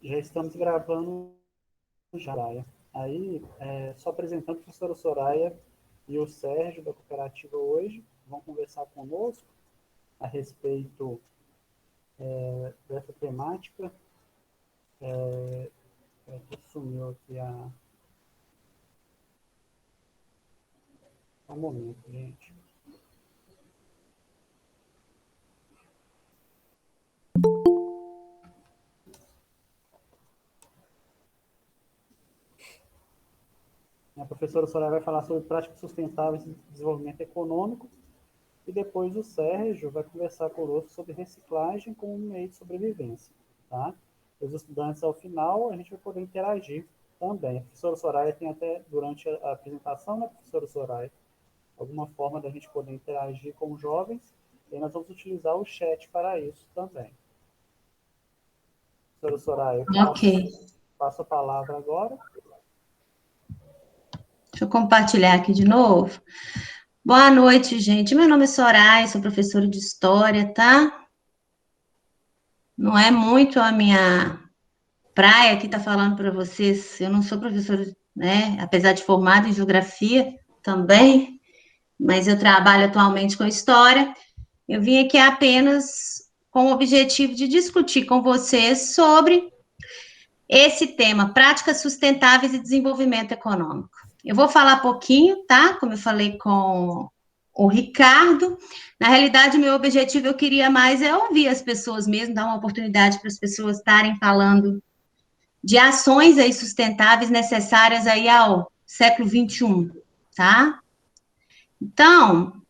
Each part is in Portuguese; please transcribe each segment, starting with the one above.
Já estamos gravando já. Aí, só apresentando a professora Soraya e o Sérgio da cooperativa hoje, vão conversar conosco a respeito dessa temática. Sumiu aqui um momento, gente. A professora Soraya vai falar sobre práticas sustentáveis de desenvolvimento econômico e depois o Sérgio vai conversar conosco sobre reciclagem como meio de sobrevivência, tá? Os estudantes, ao final, a gente vai poder interagir também. A professora Soraya tem até, durante a apresentação, né, professora Soraya, alguma forma da gente poder interagir com os jovens, e nós vamos utilizar o chat para isso também. Professora Soraya, passo a palavra agora. Deixa eu compartilhar aqui de novo. Boa noite, gente. Meu nome é Soraya, sou professora de História, tá? Não é muito a minha praia que tá falando para vocês. Eu não sou professora, né? Apesar de formada em Geografia também, mas eu trabalho atualmente com História. Eu vim aqui apenas com o objetivo de discutir com vocês sobre esse tema, práticas sustentáveis e desenvolvimento econômico. Eu vou falar pouquinho, tá? Como eu falei com o Ricardo. Na realidade, o meu objetivo, eu queria mais ouvir as pessoas mesmo, dar uma oportunidade para as pessoas estarem falando de ações aí sustentáveis necessárias aí ao século XXI, tá? Então,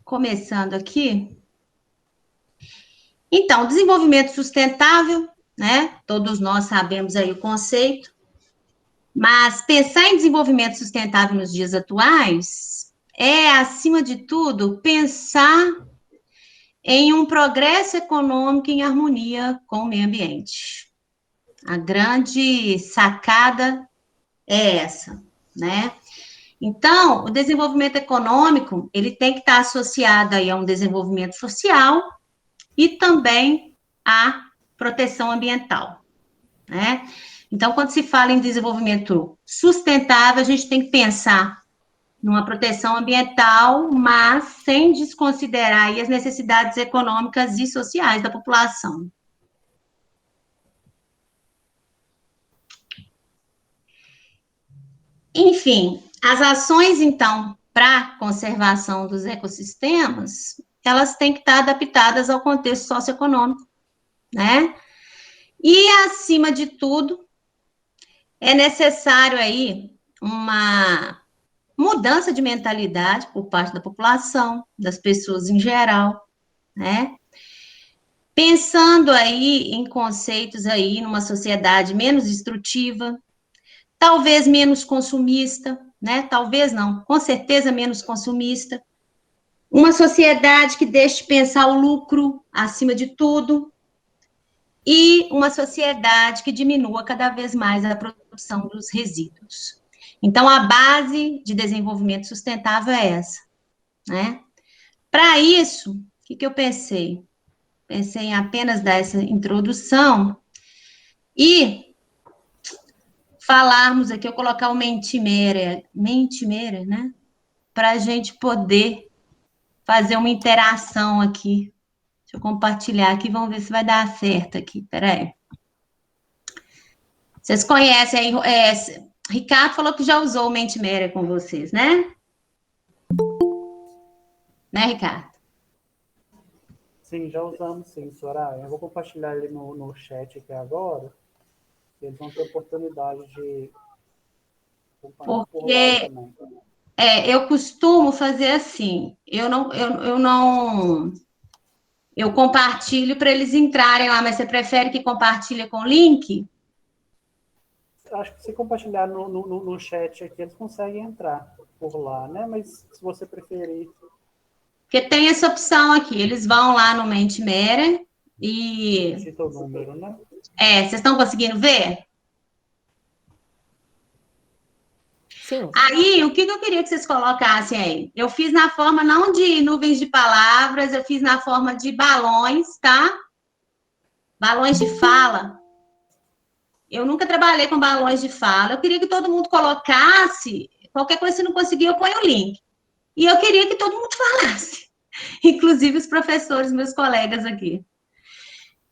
começando aqui. Então, desenvolvimento sustentável, né? Todos nós sabemos aí o conceito, mas pensar em desenvolvimento sustentável nos dias atuais é, acima de tudo, pensar em um progresso econômico em harmonia com o meio ambiente. A grande sacada é essa, né? Então, o desenvolvimento econômico, ele tem que estar associado aí a um desenvolvimento social e também à proteção ambiental, né? Então, quando se fala em desenvolvimento sustentável, a gente tem que pensar numa proteção ambiental, mas sem desconsiderar aí as necessidades econômicas e sociais da população. Enfim, as ações, então, para conservação dos ecossistemas, elas têm que estar adaptadas ao contexto socioeconômico, né? E, acima de tudo, é necessário aí uma mudança de mentalidade por parte da população, das pessoas em geral, né? Pensando aí em conceitos aí numa sociedade menos destrutiva, talvez menos consumista, né? Talvez não, com certeza menos consumista. Uma sociedade que deixe de pensar o lucro acima de tudo e uma sociedade que diminua cada vez mais a produção dos resíduos. Então, a base de desenvolvimento sustentável é essa, né? Para isso, o que eu pensei? Pensei em apenas dar essa introdução e falarmos aqui, eu colocar o Mentimeira, né? Para a gente poder fazer uma interação aqui. Deixa eu compartilhar aqui, vamos ver se vai dar certo aqui. Peraí. Vocês conhecem aí, Ricardo falou que já usou o Mentimeira com vocês, né? Né, Ricardo? Sim, já usamos sim, Soraya. Eu vou compartilhar ele no chat aqui agora. Eles vão ter oportunidade de acompanhar por lá também. Eu costumo fazer assim, eu compartilho para eles entrarem lá, mas você prefere que compartilhe com link? Acho que se compartilhar no chat aqui, eles conseguem entrar por lá, né? Mas se você preferir... Porque tem essa opção aqui, eles vão lá no Mentimeira e... Digita o número, né? Vocês estão conseguindo ver? Sim. Aí, o que eu queria que vocês colocassem aí? Eu fiz na forma não de nuvens de palavras, eu fiz na forma de balões, tá? Balões de fala. Eu nunca trabalhei com balões de fala. Eu queria que todo mundo colocasse, qualquer coisa, se não conseguir, eu ponho o link. E eu queria que todo mundo falasse, inclusive os professores, meus colegas aqui.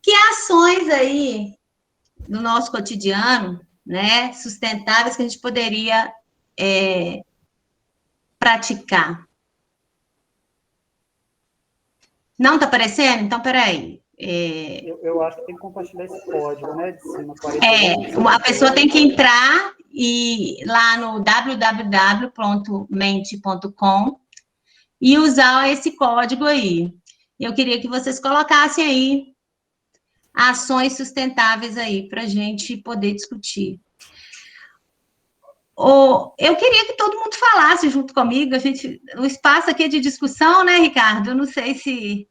Que ações aí no nosso cotidiano, né, sustentáveis, que a gente poderia praticar? Não está aparecendo? Então, peraí. Eu acho que tem que compartilhar esse código, né, de cima, 41. A pessoa tem que entrar lá no www.mente.com e usar esse código aí. Eu queria que vocês colocassem aí ações sustentáveis aí para a gente poder discutir. Eu queria que todo mundo falasse junto comigo, o espaço aqui é de discussão, né, Ricardo? Eu não sei se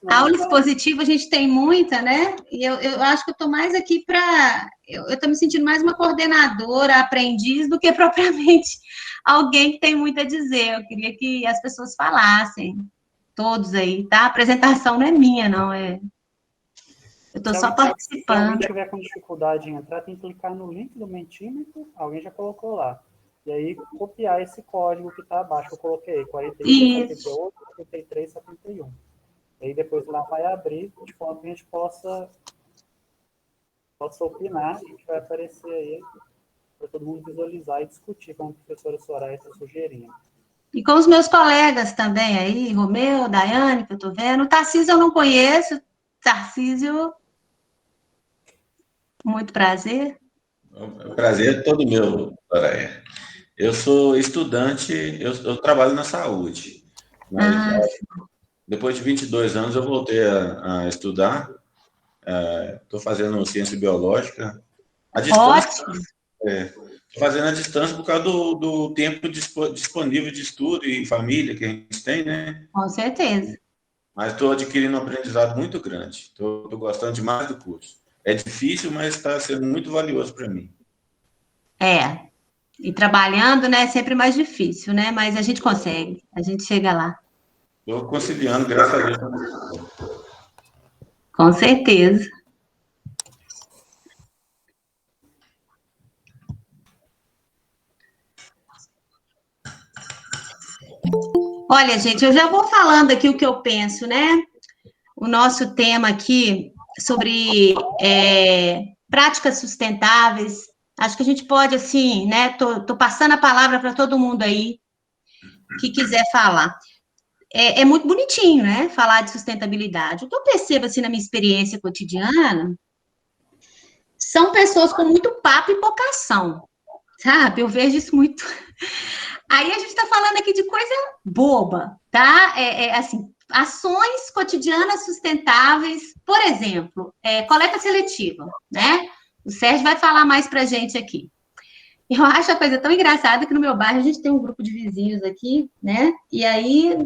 aula expositiva a gente tem muita, né? E eu acho que eu estou mais aqui para... Eu estou me sentindo mais uma coordenadora, aprendiz, do que propriamente alguém que tem muito a dizer. Eu queria que as pessoas falassem, todos aí, tá? A apresentação não é minha, não, eu estou só participando. Se alguém tiver com dificuldade em entrar, tem que clicar no link do Mentímetro, alguém já colocou lá. E aí, copiar esse código que está abaixo, eu coloquei 41, 78, 83, 71. E aí, depois lá vai abrir, de forma que a gente possa opinar, que vai aparecer aí, para todo mundo visualizar e discutir, como a professora Soraya está sugerindo. E com os meus colegas também aí, Romeu, Daiane, que eu estou vendo. O Tarcísio eu não conheço. Tarcísio, muito prazer. O prazer é todo meu, Soraya. Eu sou estudante, eu trabalho na saúde. Mas depois de 22 anos eu voltei a estudar. Estou fazendo ciência biológica. A distância, ótimo. Estou fazendo a distância por causa do tempo disponível de estudo e família que a gente tem, né? Com certeza. Mas estou adquirindo um aprendizado muito grande. Estou gostando demais do curso. É difícil, mas está sendo muito valioso para mim. E trabalhando, né, é sempre mais difícil, né? Mas a gente consegue, a gente chega lá. Estou conciliando, graças a Deus. Com certeza. Olha, gente, eu já vou falando aqui o que eu penso, né? O nosso tema aqui sobre práticas sustentáveis. Acho que a gente pode, assim, né? Tô passando a palavra para todo mundo aí que quiser falar. É muito bonitinho, né? Falar de sustentabilidade. O que eu percebo, assim, na minha experiência cotidiana, são pessoas com muito papo e pouca ação, sabe? Eu vejo isso muito. Aí a gente está falando aqui de coisa boba, tá? Assim, ações cotidianas sustentáveis, por exemplo, coleta seletiva, né? O Sérgio vai falar mais para a gente aqui. Eu acho a coisa tão engraçada que no meu bairro a gente tem um grupo de vizinhos aqui, né? E aí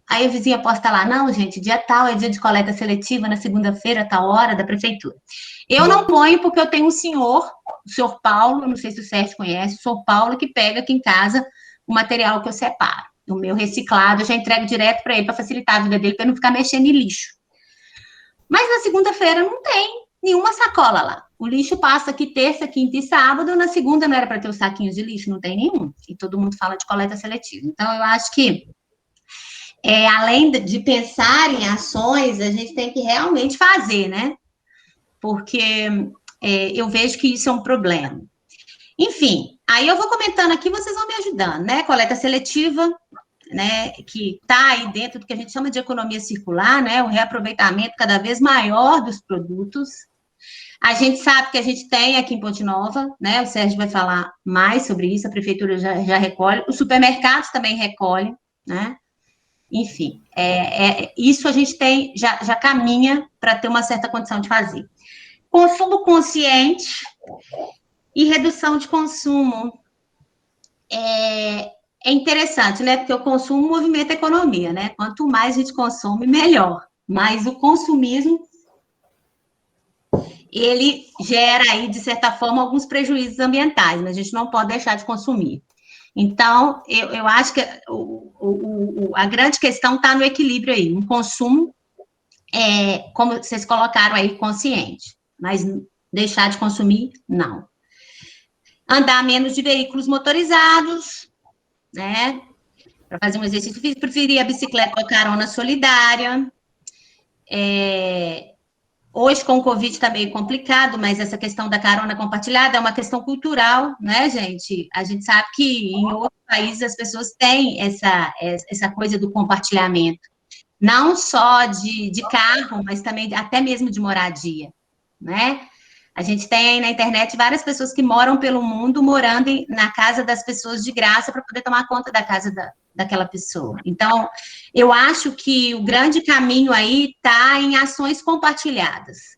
a vizinha posta lá, não, gente, dia tal é dia de coleta seletiva, na segunda-feira, tal hora, da prefeitura. Eu não ponho porque eu tenho um senhor, o senhor Paulo, não sei se o Sérgio conhece, o senhor Paulo que pega aqui em casa o material que eu separo. O meu reciclado, eu já entrego direto para ele, para facilitar a vida dele, para não ficar mexendo em lixo. Mas na segunda-feira não tem nenhuma sacola lá. O lixo passa aqui terça, quinta e sábado, na segunda não era para ter os saquinhos de lixo, não tem nenhum. E todo mundo fala de coleta seletiva. Então, eu acho que, além de pensar em ações, a gente tem que realmente fazer, né? Porque eu vejo que isso é um problema. Enfim, aí eu vou comentando aqui, vocês vão me ajudando, né? Coleta seletiva, né? Que está aí dentro do que a gente chama de economia circular, né? O reaproveitamento cada vez maior dos produtos. A gente sabe que a gente tem aqui em Ponte Nova, né? O Sérgio vai falar mais sobre isso, a prefeitura já recolhe, os supermercados também recolhem, né? Enfim, isso a gente tem, já caminha para ter uma certa condição de fazer. Consumo consciente e redução de consumo. É interessante, né? Porque o consumo movimenta a economia, né? Quanto mais a gente consome, melhor. Mas o consumismo, ele gera aí, de certa forma, alguns prejuízos ambientais, mas a gente não pode deixar de consumir. Então, eu acho que a grande questão está no equilíbrio aí, um consumo, como vocês colocaram aí, consciente, mas Deixar de consumir, não. Andar menos de veículos motorizados, né? Para fazer um exercício físico, preferir a bicicleta ou carona solidária. Hoje, com o Covid, está meio complicado, mas essa questão da carona compartilhada é uma questão cultural, né, gente? A gente sabe que em outros países as pessoas têm essa coisa do compartilhamento, não só de carro, mas também até mesmo de moradia, né? A gente tem aí na internet várias pessoas que moram pelo mundo, morando na casa das pessoas de graça para poder tomar conta da casa daquela pessoa. Então, eu acho que o grande caminho aí está em ações compartilhadas.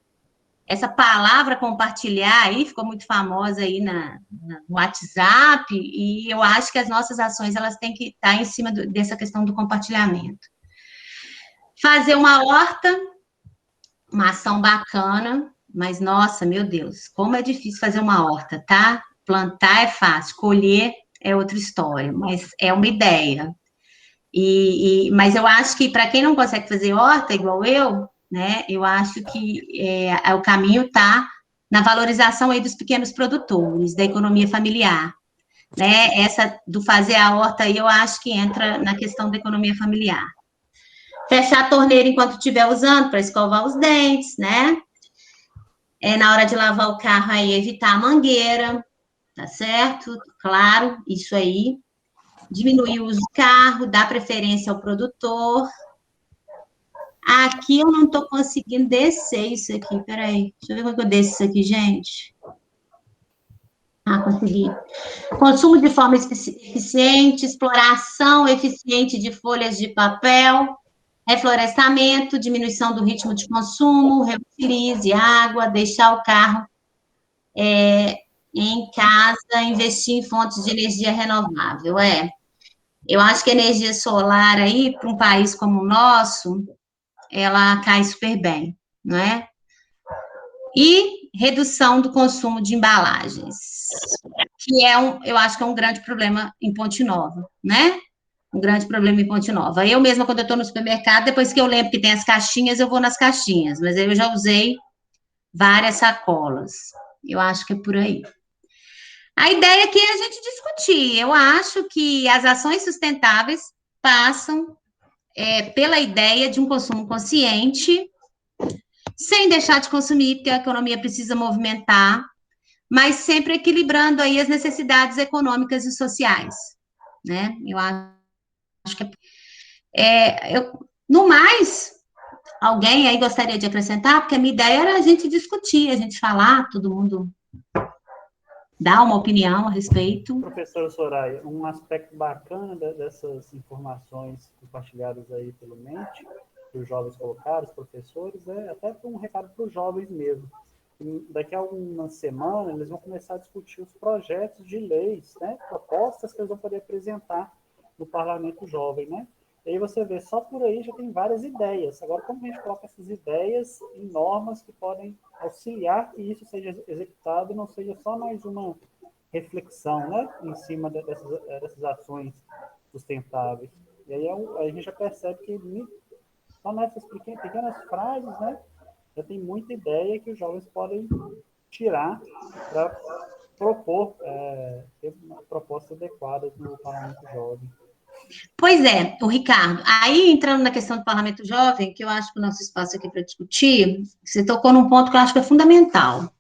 Essa palavra compartilhar aí ficou muito famosa aí no WhatsApp, e eu acho que as nossas ações elas têm que estar em cima dessa questão do compartilhamento. Fazer uma horta, uma ação bacana, mas, nossa, meu Deus, como é difícil fazer uma horta, tá? Plantar é fácil, colher é outra história, mas é uma ideia. Mas eu acho que, para quem não consegue fazer horta, igual eu, né, eu acho que o caminho está na valorização aí dos pequenos produtores, da economia familiar, né? Essa do fazer a horta aí, eu acho que entra na questão da economia familiar. Fechar a torneira enquanto estiver usando, para escovar os dentes, né? Na hora de lavar o carro, aí evitar a mangueira, tá certo? Claro, isso aí. Diminuir o uso do carro, dar preferência ao produtor. Aqui eu não estou conseguindo descer isso aqui, peraí. Deixa eu ver como eu desço isso aqui, gente. Consegui. Consumo de forma eficiente, exploração eficiente de folhas de papel, reflorestamento, diminuição do ritmo de consumo, reutilize água, deixar o carro em casa, investir em fontes de energia renovável. Eu acho que a energia solar aí, para um país como o nosso, ela cai super bem, não é? E redução do consumo de embalagens, que eu acho que é um grande problema em Ponte Nova, né? Um grande problema em Ponte Nova. Eu mesma, quando eu estou no supermercado, depois que eu lembro que tem as caixinhas, eu vou nas caixinhas, mas eu já usei várias sacolas. Eu acho que é por aí. A ideia aqui é a gente discutir. Eu acho que as ações sustentáveis passam pela ideia de um consumo consciente, sem deixar de consumir, porque a economia precisa movimentar, mas sempre equilibrando aí as necessidades econômicas e sociais, né? Eu acho que no mais, alguém aí gostaria de acrescentar? Porque a minha ideia era a gente discutir, a gente falar, todo mundo dar uma opinião a respeito. Professora Soraya, um aspecto bacana dessas informações compartilhadas aí pelo MENT, que os jovens colocaram, os professores, até um recado para os jovens mesmo. Daqui a algumas semanas, eles vão começar a discutir os projetos de leis, né, propostas que eles vão poder apresentar no Parlamento Jovem, né? E aí você vê, só por aí já tem várias ideias. Agora, como a gente coloca essas ideias em normas que podem auxiliar que isso seja executado e não seja só mais uma reflexão, né, em cima dessas ações sustentáveis. E aí a gente já percebe que só nessas pequenas frases, né, já tem muita ideia que os jovens podem tirar para propor uma proposta adequada no Parlamento Jovem. Pois é, o Ricardo, aí entrando na questão do Parlamento Jovem, que eu acho que o nosso espaço aqui para discutir, você tocou num ponto que eu acho que é fundamental.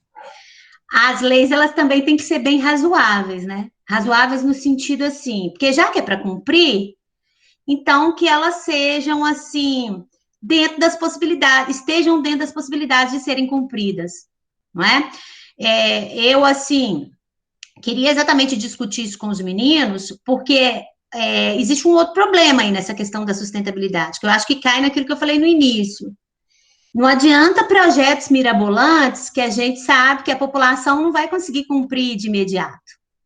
As leis, elas também têm que ser bem razoáveis, né? Razoáveis no sentido assim, porque já que é para cumprir, então que elas sejam assim, dentro das possibilidades, estejam dentro das possibilidades de serem cumpridas, não é? Eu, assim, queria exatamente discutir isso com os meninos, porque existe um outro problema aí nessa questão da sustentabilidade, que eu acho que cai naquilo que eu falei no início. Não adianta projetos mirabolantes que a gente sabe que a população não vai conseguir cumprir de imediato,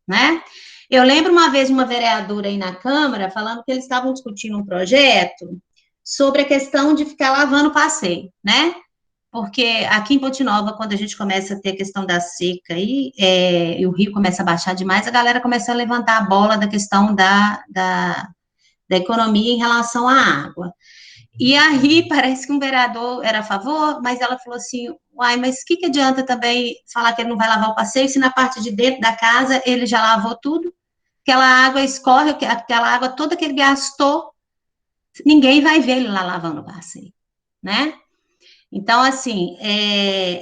né? Eu lembro uma vez uma vereadora aí na Câmara falando que eles estavam discutindo um projeto sobre a questão de ficar lavando passeio, né? Porque aqui em Ponte Nova, quando a gente começa a ter a questão da seca e o rio começa a baixar demais, a galera começa a levantar a bola da questão da economia em relação à água. E aí, parece que um vereador era a favor, mas ela falou assim, uai, mas o que adianta também falar que ele não vai lavar o passeio, se na parte de dentro da casa ele já lavou tudo? Aquela água escorre, aquela água toda que ele gastou, ninguém vai ver ele lá lavando o passeio, né? Então, assim,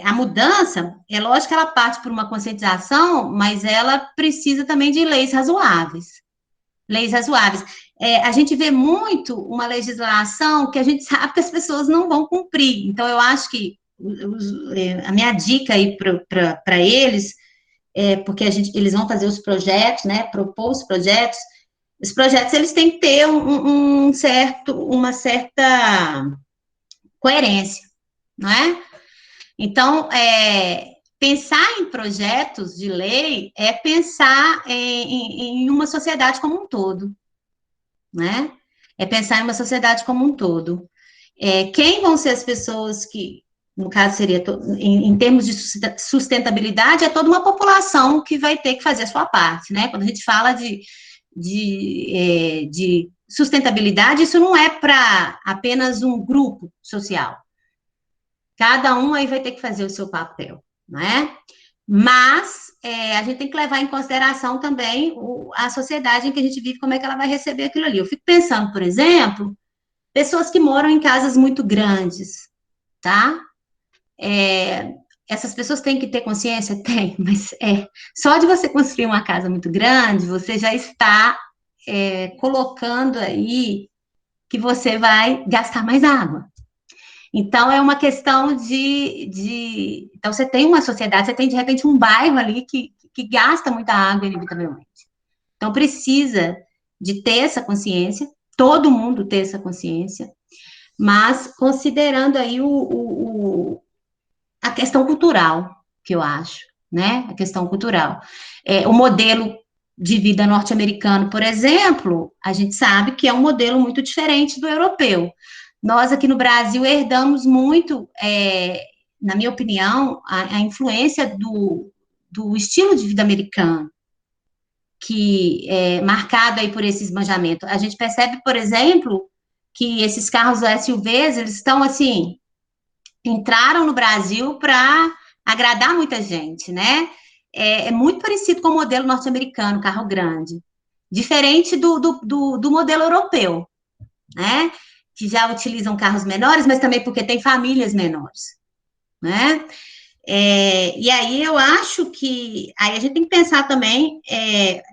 a mudança, é lógico que ela parte por uma conscientização, mas ela precisa também de leis razoáveis. Leis razoáveis. A gente vê muito uma legislação que a gente sabe que as pessoas não vão cumprir. Então, eu acho que a minha dica aí para eles, porque eles vão fazer os projetos, né, propor os projetos eles têm que ter uma certa coerência, não é? Então, pensar em projetos de lei é pensar em uma sociedade como um todo, né? É pensar em uma sociedade como um todo. Quem vão ser as pessoas que, no caso, seria, em termos de sustentabilidade, é toda uma população que vai ter que fazer a sua parte, né? Quando a gente fala de sustentabilidade, isso não é para apenas um grupo social. Cada um aí vai ter que fazer o seu papel, não é? Mas a gente tem que levar em consideração também a sociedade em que a gente vive, como é que ela vai receber aquilo ali. Eu fico pensando, por exemplo, pessoas que moram em casas muito grandes, tá? Essas pessoas têm que ter consciência? Tem, mas só de você construir uma casa muito grande, você já está colocando aí que você vai gastar mais água. Então, é uma questão Então, você tem uma sociedade, você tem, de repente, um bairro ali que gasta muita água, inevitavelmente. Então, precisa de ter essa consciência, todo mundo ter essa consciência, mas considerando aí a questão cultural, que eu acho, né? A questão cultural. O modelo de vida norte-americano, por exemplo, a gente sabe que é um modelo muito diferente do europeu. Nós, aqui no Brasil, herdamos muito, na minha opinião, a influência do estilo de vida americano, que é marcado aí por esse esbanjamento. A gente percebe, por exemplo, que esses carros SUVs, eles estão, assim, entraram no Brasil para agradar muita gente, né? É muito parecido com o modelo norte-americano, carro grande. Diferente do modelo europeu, né? Que já utilizam carros menores, mas também porque tem famílias menores, né? E aí eu acho que aí a gente tem que pensar também,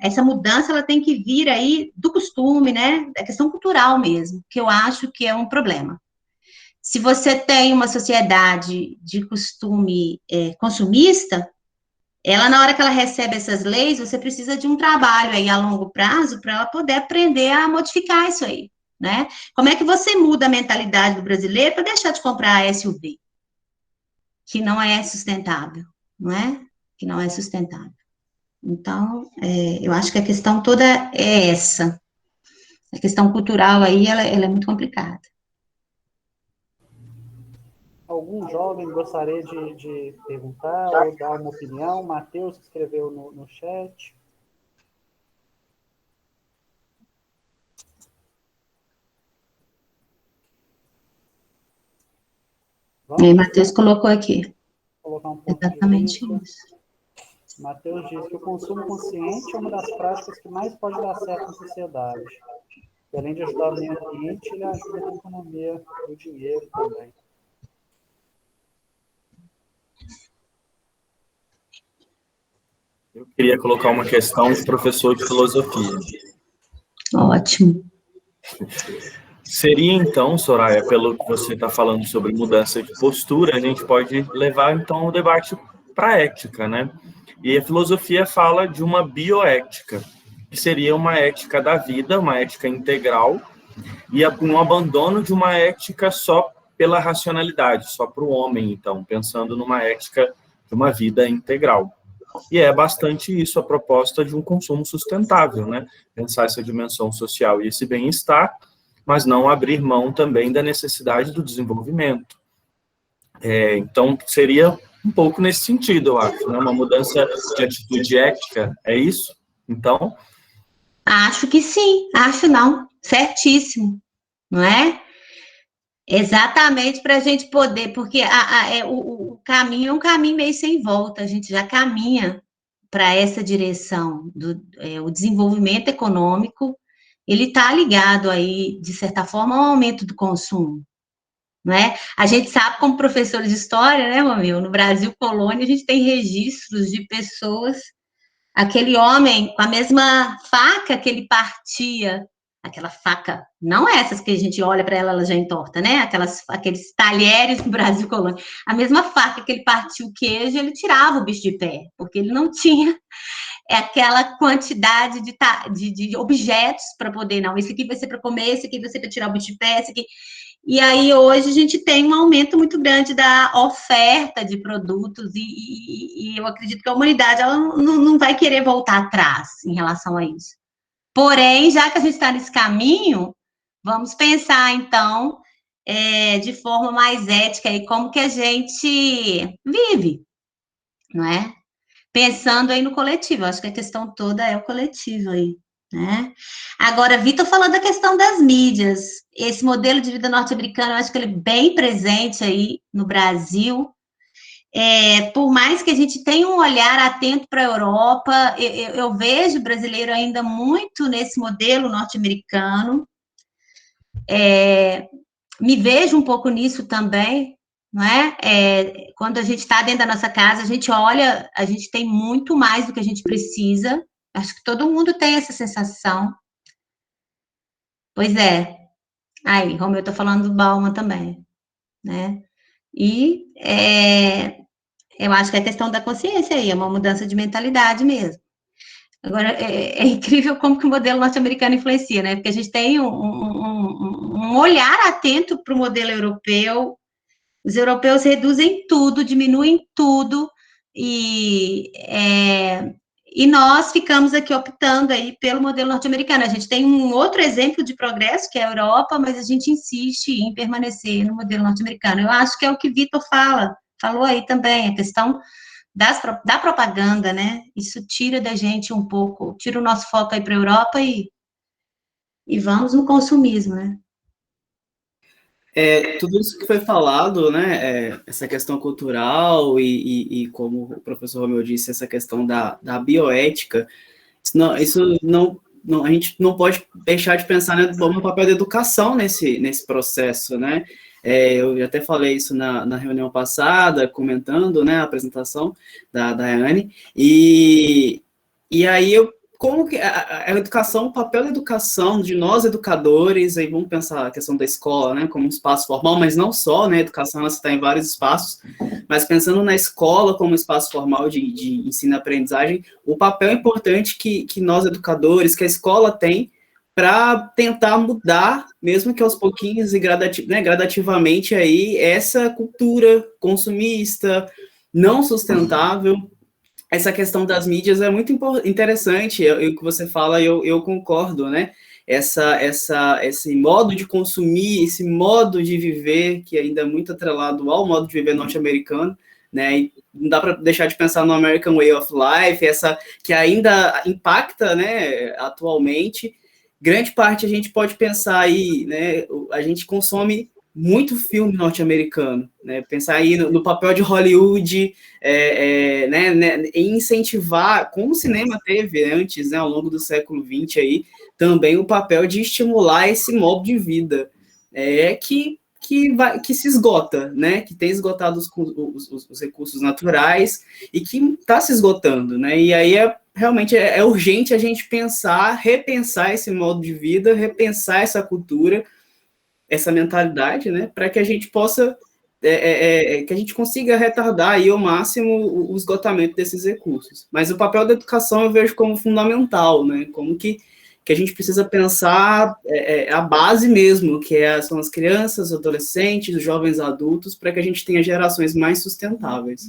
essa mudança ela tem que vir aí do costume, né? Da questão cultural mesmo, que eu acho que é um problema. Se você tem uma sociedade de costume consumista, ela, na hora que ela recebe essas leis, você precisa de um trabalho aí a longo prazo para ela poder aprender a modificar isso aí, né? Como é que você muda a mentalidade do brasileiro para deixar de comprar SUV? Que não é sustentável, não é? Que não é sustentável. Então, eu acho que a questão toda é essa. A questão cultural aí, ela é muito complicada. Algum jovem gostaria de perguntar ou dar uma opinião? Matheus escreveu no chat. Matheus colocou aqui. Colocar um ponto exatamente de vista. isso. Matheus diz que o consumo consciente é uma das práticas que mais pode dar certo na sociedade. E, além de ajudar o meio ambiente, ele ajuda na economia do dinheiro também. Eu queria colocar uma questão de professor de filosofia. Ótimo. Seria, então, Soraya, pelo que você está falando sobre mudança de postura, a gente pode levar, então, o debate para a ética, né? E a filosofia fala de uma bioética, que seria uma ética da vida, uma ética integral, e um abandono de uma ética só pela racionalidade, só para o homem, então, pensando numa ética de uma vida integral. E é bastante isso a proposta de um consumo sustentável, né? Pensar essa dimensão social e esse bem-estar, mas não abrir mão também da necessidade do desenvolvimento. Então, seria um pouco nesse sentido, eu acho, né? Uma mudança de atitude ética, é isso? Então? Acho que sim, acho não, certíssimo, não é? Exatamente para a gente poder, porque o caminho é um caminho meio sem volta, a gente já caminha para essa direção o desenvolvimento econômico, ele está ligado aí, de certa forma, ao aumento do consumo, não é? A gente sabe, como professor de história, né, Mamil, no Brasil colônia, a gente tem registros de pessoas, aquele homem com a mesma faca que ele partia, aquela faca, não essas que a gente olha para ela, ela já entorta, né? Aqueles talheres do Brasil colônia. A mesma faca que ele partia o queijo, ele tirava o bicho de pé, porque ele não tinha aquela quantidade de objetos para poder, não, esse aqui vai ser para comer, esse aqui vai ser para tirar o bicho de pé, esse aqui. E aí, hoje, a gente tem um aumento muito grande da oferta de produtos e eu acredito que a humanidade ela não vai querer voltar atrás em relação a isso. Porém, já que a gente está nesse caminho, vamos pensar, então, de forma mais ética e como que a gente vive, não é? Pensando aí no coletivo, acho que a questão toda é o coletivo aí, né? Agora, Vitor falou da questão das mídias, esse modelo de vida norte-americano, eu acho que ele é bem presente aí no Brasil, por mais que a gente tenha um olhar atento para a Europa, eu vejo o brasileiro ainda muito nesse modelo norte-americano, me vejo um pouco nisso também, não é? Quando a gente está dentro da nossa casa, a gente olha, a gente tem muito mais do que a gente precisa. Acho que todo mundo tem essa sensação. Pois é. Aí, Romeu, eu estou falando do Bauman também, né? E eu acho que é questão da consciência aí, é uma mudança de mentalidade mesmo. Agora, é incrível como que o modelo norte-americano influencia, né? Porque a gente tem um olhar atento para o modelo europeu. Os europeus reduzem tudo, diminuem tudo, e nós ficamos aqui optando aí pelo modelo norte-americano. A gente tem um outro exemplo de progresso, que é a Europa, mas a gente insiste em permanecer no modelo norte-americano. Eu acho que é o que Vitor falou aí também, a questão da propaganda, né? Isso tira da gente um pouco, tira o nosso foco aí para a Europa e vamos no consumismo, né? Tudo isso que foi falado, né, essa questão cultural e como o professor Romeu disse, essa questão da bioética, a gente não pode deixar de pensar, né, no papel da educação nesse processo, né? Eu até falei isso na reunião passada, comentando, né, a apresentação da Daiane, e aí como que a educação, o papel da educação de nós educadores, aí vamos pensar a questão da escola, né, como um espaço formal, mas não só, né, a educação ela está em vários espaços, mas pensando na escola como um espaço formal de ensino e aprendizagem, o papel importante que nós educadores, que a escola tem, para tentar mudar, mesmo que aos pouquinhos e gradativamente aí, essa cultura consumista, não sustentável. Essa questão das mídias é muito interessante, o que você fala, eu concordo, né? Esse modo de consumir, esse modo de viver, que ainda é muito atrelado ao modo de viver norte-americano, né? E não dá para deixar de pensar no American Way of Life, essa que ainda impacta, né, atualmente. Grande parte a gente pode pensar aí, né? A gente consome muito filme norte-americano, né? Pensar aí no papel de Hollywood, né, em incentivar, como o cinema teve antes, né, ao longo do século XX aí, também o papel de estimular esse modo de vida, que se esgota, né? Que tem esgotado os recursos naturais e que está se esgotando, né? E aí realmente é urgente a gente repensar esse modo de vida, repensar essa cultura, essa mentalidade, né, para que a gente possa, que a gente consiga retardar aí ao máximo o esgotamento desses recursos. Mas o papel da educação eu vejo como fundamental, né, como que a gente precisa pensar a base mesmo, que são as crianças, os adolescentes, os jovens adultos, para que a gente tenha gerações mais sustentáveis.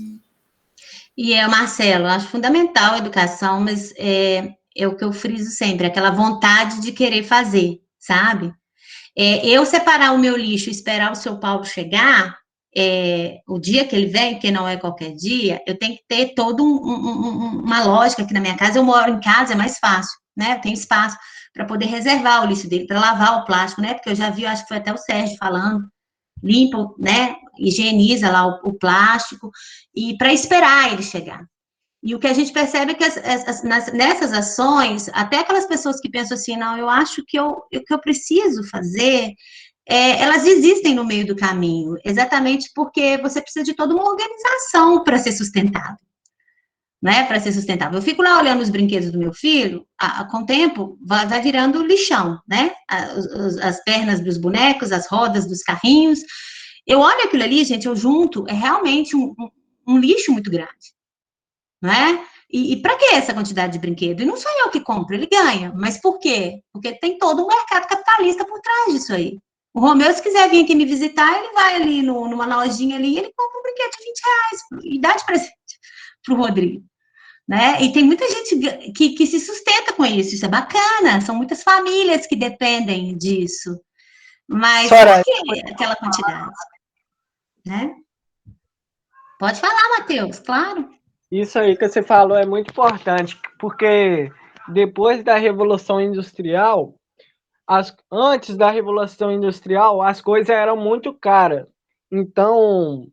E Marcelo, eu acho fundamental a educação, mas é o que eu friso sempre, aquela vontade de querer fazer, sabe? Eu separar o meu lixo e esperar o seu Paulo chegar, o dia que ele vem, que não é qualquer dia, eu tenho que ter toda uma lógica aqui na minha casa. Eu moro em casa, é mais fácil, né? Eu tenho espaço para poder reservar o lixo dele, para lavar o plástico, né? Porque eu já vi, acho que foi até o Sérgio falando, limpa, né, higieniza lá o plástico, e para esperar ele chegar. E o que a gente percebe é que nessas ações, até aquelas pessoas que pensam assim, não, eu acho que o que eu preciso fazer, elas desistem no meio do caminho, exatamente porque você precisa de toda uma organização para ser sustentável. Né, para ser sustentável. Eu fico lá olhando os brinquedos do meu filho, com o tempo vai virando lixão, né? As pernas dos bonecos, as rodas dos carrinhos. Eu olho aquilo ali, gente, eu junto, é realmente um lixo muito grande, né? E para que essa quantidade de brinquedo? E não sou eu que compro, ele ganha. Mas por quê? Porque tem todo um mercado capitalista por trás disso aí. O Romeu, se quiser vir aqui me visitar, ele vai ali numa lojinha ali, ele compra um brinquedo de R$20 e dá de presente para o Rodrigo. Né? E tem muita gente que se sustenta com isso é bacana, são muitas famílias que dependem disso. Mas Soraya, por que aquela quantidade? Né? Pode falar, Matheus, claro. isso aí que você falou é muito importante, porque depois da Revolução Industrial, antes da Revolução Industrial, as coisas eram muito caras. Então,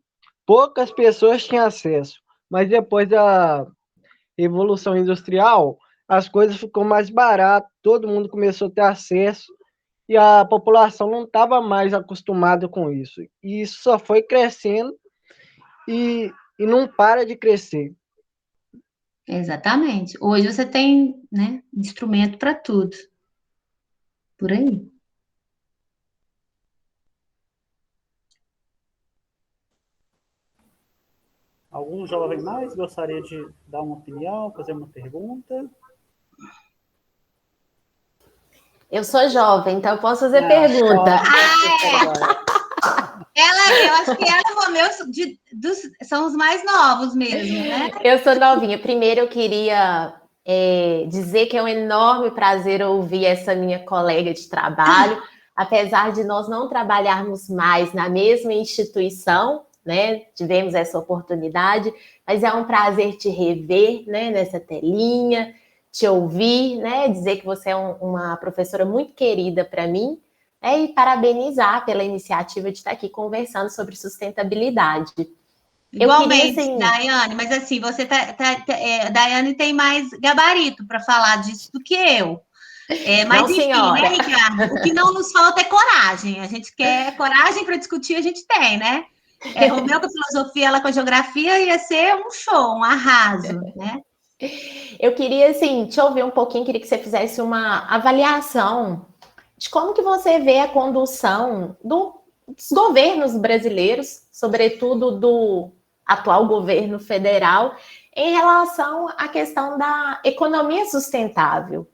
poucas pessoas tinham acesso. Mas depois da Revolução Industrial, as coisas ficou mais baratas, todo mundo começou a ter acesso e a população não estava mais acostumada com isso. E isso só foi crescendo e não para de crescer. Exatamente. Hoje você tem, né, instrumento para tudo. Por aí. Algum jovem mais gostaria de dar uma opinião, fazer uma pergunta? Eu sou jovem, então eu posso fazer pergunta. Eu acho que ela e o Romeu são os mais novos mesmo, né? Eu sou novinha. Primeiro eu queria dizer que é um enorme prazer ouvir essa minha colega de trabalho, apesar de nós não trabalharmos mais na mesma instituição, né? Tivemos essa oportunidade, mas é um prazer te rever, né, nessa telinha, te ouvir, né? Dizer que você é uma professora muito querida para mim. E parabenizar pela iniciativa de estar aqui conversando sobre sustentabilidade. Igualmente, assim, Daiane, mas assim, você Daiane tem mais gabarito para falar disso do que eu. Mas não, enfim, senhora. Né, Ricardo? O que não nos falta é coragem. A gente quer coragem para discutir, a gente tem, né? Romeu com a filosofia, ela com a geografia, ia ser um show, um arraso, né? Eu queria, assim, te ouvir um pouquinho, queria que você fizesse uma avaliação de como que você vê a condução dos governos brasileiros, sobretudo do atual governo federal, em relação à questão da economia sustentável.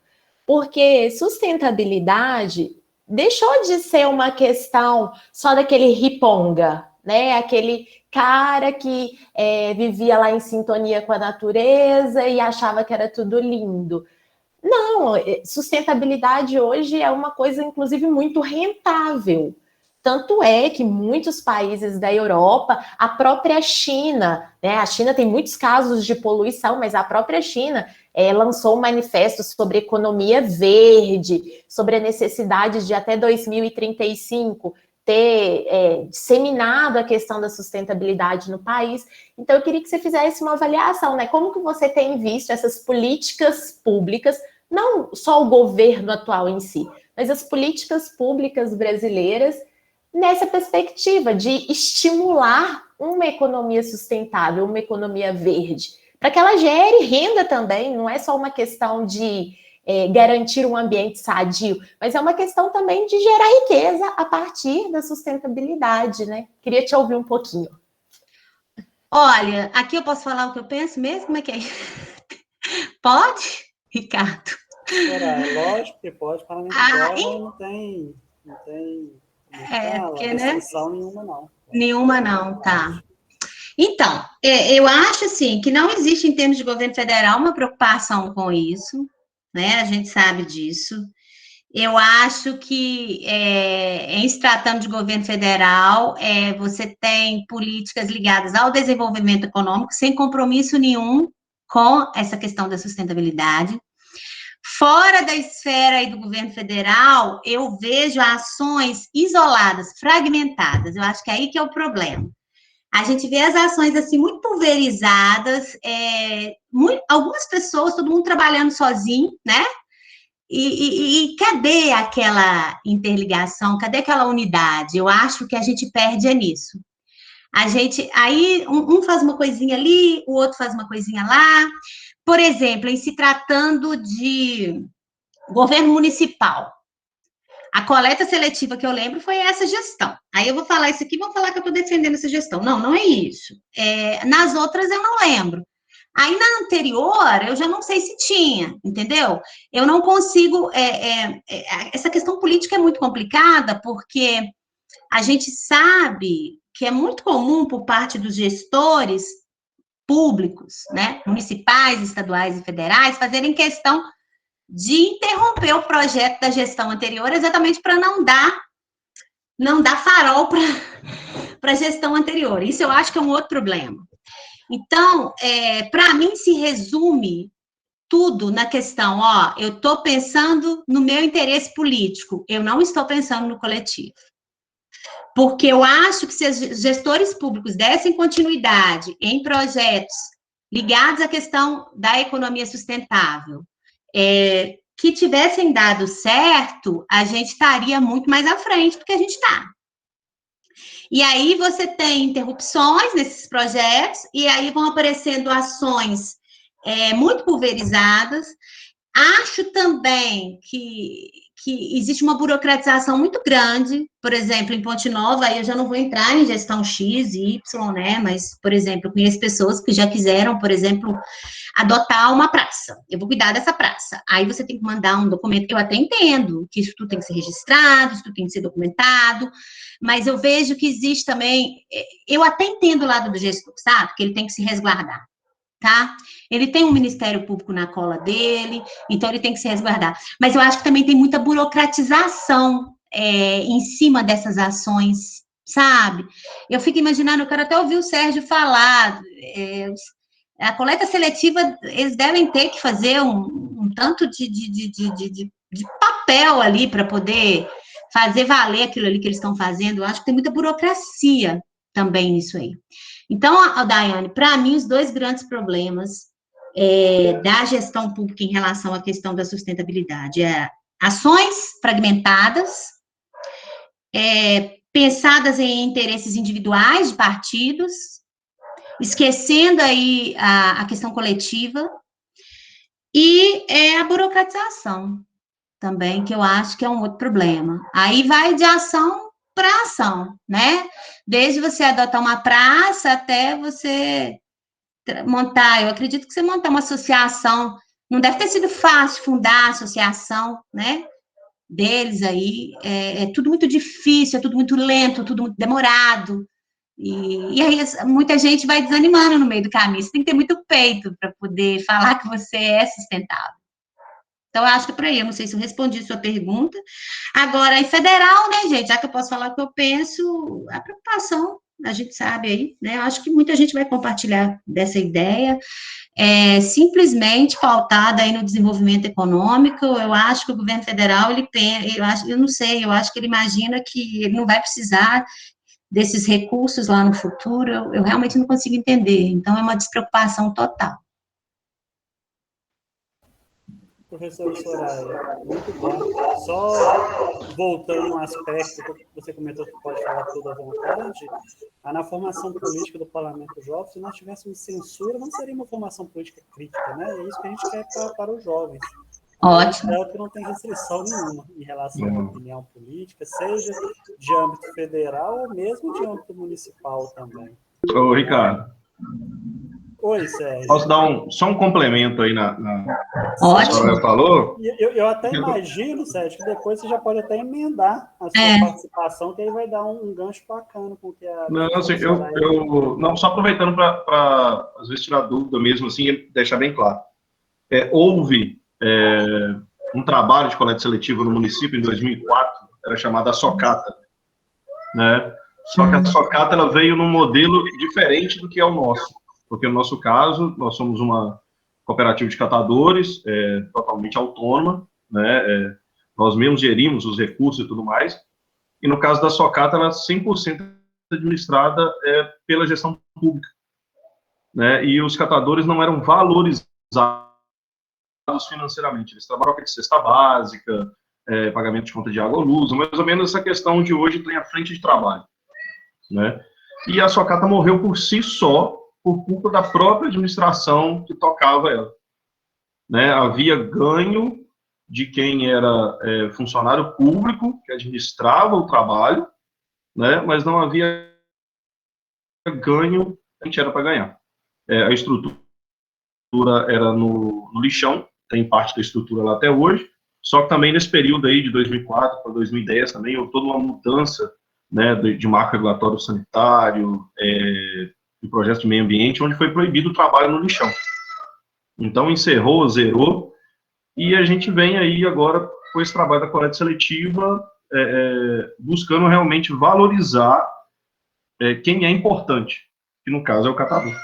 Porque sustentabilidade deixou de ser uma questão só daquele riponga, né? Aquele cara que vivia lá em sintonia com a natureza e achava que era tudo lindo. Não, sustentabilidade hoje é uma coisa, inclusive, muito rentável. Tanto é que muitos países da Europa, a própria China, né? A China tem muitos casos de poluição, mas a própria China lançou um manifesto sobre economia verde, sobre a necessidade de até 2035 ter disseminado a questão da sustentabilidade no país. Então, eu queria que você fizesse uma avaliação, né? Como que você tem visto essas políticas públicas, não só o governo atual em si, mas as políticas públicas brasileiras nessa perspectiva de estimular uma economia sustentável, uma economia verde, para que ela gere renda também, não é só uma questão de garantir um ambiente sadio, mas é uma questão também de gerar riqueza a partir da sustentabilidade, né? Queria te ouvir um pouquinho. Olha, aqui eu posso falar o que eu penso mesmo? Como é que é? Pode, Ricardo? Lógico que pode, para mim não tem restrição nenhuma, não. Nenhuma não, tá. Então, eu acho assim que não existe em termos de governo federal uma preocupação com isso, né? A gente sabe disso. Eu acho que, em se tratando de governo federal, você tem políticas ligadas ao desenvolvimento econômico, sem compromisso nenhum com essa questão da sustentabilidade. Fora da esfera aí do governo federal, eu vejo ações isoladas, fragmentadas. Eu acho que é aí que é o problema. A gente vê as ações assim muito pulverizadas, algumas pessoas, todo mundo trabalhando sozinho, né? E cadê aquela interligação? Cadê aquela unidade? Eu acho que a gente perde nisso. Aí um faz uma coisinha ali, o outro faz uma coisinha lá. Por exemplo, em se tratando de governo municipal, a coleta seletiva que eu lembro foi essa gestão. Aí eu vou falar isso aqui, vou falar que eu estou defendendo essa gestão. Não, não é isso. Nas outras eu não lembro. Aí na anterior, eu já não sei se tinha, entendeu? Eu não consigo. Essa questão política é muito complicada, porque a gente sabe que é muito comum por parte dos gestores públicos, né, municipais, estaduais e federais, fazerem questão de interromper o projeto da gestão anterior, exatamente para não dar farol para a gestão anterior. Isso eu acho que é um outro problema. Então, para mim, se resume tudo na questão, eu estou pensando no meu interesse político, eu não estou pensando no coletivo. Porque eu acho que se os gestores públicos dessem continuidade em projetos ligados à questão da economia sustentável, que tivessem dado certo, a gente estaria muito mais à frente do que a gente está. E aí você tem interrupções nesses projetos, e aí vão aparecendo ações muito pulverizadas. Acho também que existe uma burocratização muito grande, por exemplo, em Ponte Nova, aí eu já não vou entrar em gestão X e Y, né, mas, por exemplo, eu conheço pessoas que já quiseram, por exemplo, adotar uma praça, eu vou cuidar dessa praça, aí você tem que mandar um documento, eu até entendo que isso tudo tem que ser registrado, isso tudo tem que ser documentado, mas eu vejo que existe também, eu até entendo o lado do gestor, sabe, que ele tem que se resguardar, tá? Ele tem um Ministério Público na cola dele, então ele tem que se resguardar. Mas eu acho que também tem muita burocratização em cima dessas ações, sabe? Eu fico imaginando, eu quero até ouvir o Sérgio falar, a coleta seletiva, eles devem ter que fazer um tanto de papel ali para poder fazer valer aquilo ali que eles estão fazendo. Eu acho que tem muita burocracia também nisso aí. Então, Daiane, para mim, os dois grandes problemas da gestão pública em relação à questão da sustentabilidade ações fragmentadas, pensadas em interesses individuais de partidos, esquecendo aí a questão coletiva, e a burocratização também, que eu acho que é um outro problema. Aí vai de ação para ação, né? Desde você adotar uma praça até você montar, eu acredito que você montar uma associação, não deve ter sido fácil fundar a associação, né, deles aí, é tudo muito difícil, é tudo muito lento, tudo muito demorado, e aí muita gente vai desanimando no meio do caminho, você tem que ter muito peito para poder falar que você é sustentável. Então, eu acho que é por aí, eu não sei se eu respondi a sua pergunta. Agora, em federal, né, gente, já que eu posso falar o que eu penso, a preocupação, a gente sabe aí, né, eu acho que muita gente vai compartilhar dessa ideia, simplesmente pautada aí no desenvolvimento econômico. Eu acho que o governo federal, eu não sei, eu acho que ele imagina que ele não vai precisar desses recursos lá no futuro, eu realmente não consigo entender, então é uma despreocupação total. Professor Soraya, muito bom. Só voltando um aspecto que você comentou que pode falar tudo à vontade, na formação política do Parlamento Jovem, se nós tivéssemos censura, não seria uma formação política crítica, né? É isso que a gente quer para os jovens. Ótimo. É o que não tem restrição nenhuma em relação à opinião política, seja de âmbito federal ou mesmo de âmbito municipal também. Ô, Ricardo. Oi, Sérgio. Posso dar só um complemento aí na Ótimo. que a senhora falou? Eu até imagino, Sérgio, que depois você já pode até emendar a sua participação, que aí vai dar um gancho bacana com o que a... Não, assim, não, só aproveitando para, às vezes, tirar dúvida mesmo, assim, e deixar bem claro. Houve um trabalho de coleta seletiva no município em 2004, era chamada Socata, né? Só que a Socata, ela veio num modelo diferente do que é o nosso. Porque no nosso caso, nós somos uma cooperativa de catadores, totalmente autônoma, né? Nós mesmos gerimos os recursos e tudo mais. E no caso da Socata, ela é 100% administrada pela gestão pública, né? E os catadores não eram valorizados financeiramente. Eles trabalham com cesta básica, pagamento de conta de água ou luz, mais ou menos essa questão de hoje tem à frente de trabalho, né? E a Socata morreu por si só, por culpa da própria administração que tocava ela, né? Havia ganho de quem era funcionário público, que administrava o trabalho, né? Mas não havia ganho, a gente era para ganhar. A estrutura era no lixão, tem parte da estrutura lá até hoje, só que também nesse período aí de 2004 para 2010 também houve toda uma mudança, né, de marco regulatório sanitário, de projetos de meio ambiente, onde foi proibido o trabalho no lixão. Então encerrou, zerou, e a gente vem aí agora com esse trabalho da coleta seletiva, buscando realmente valorizar quem é importante, que no caso é o catador.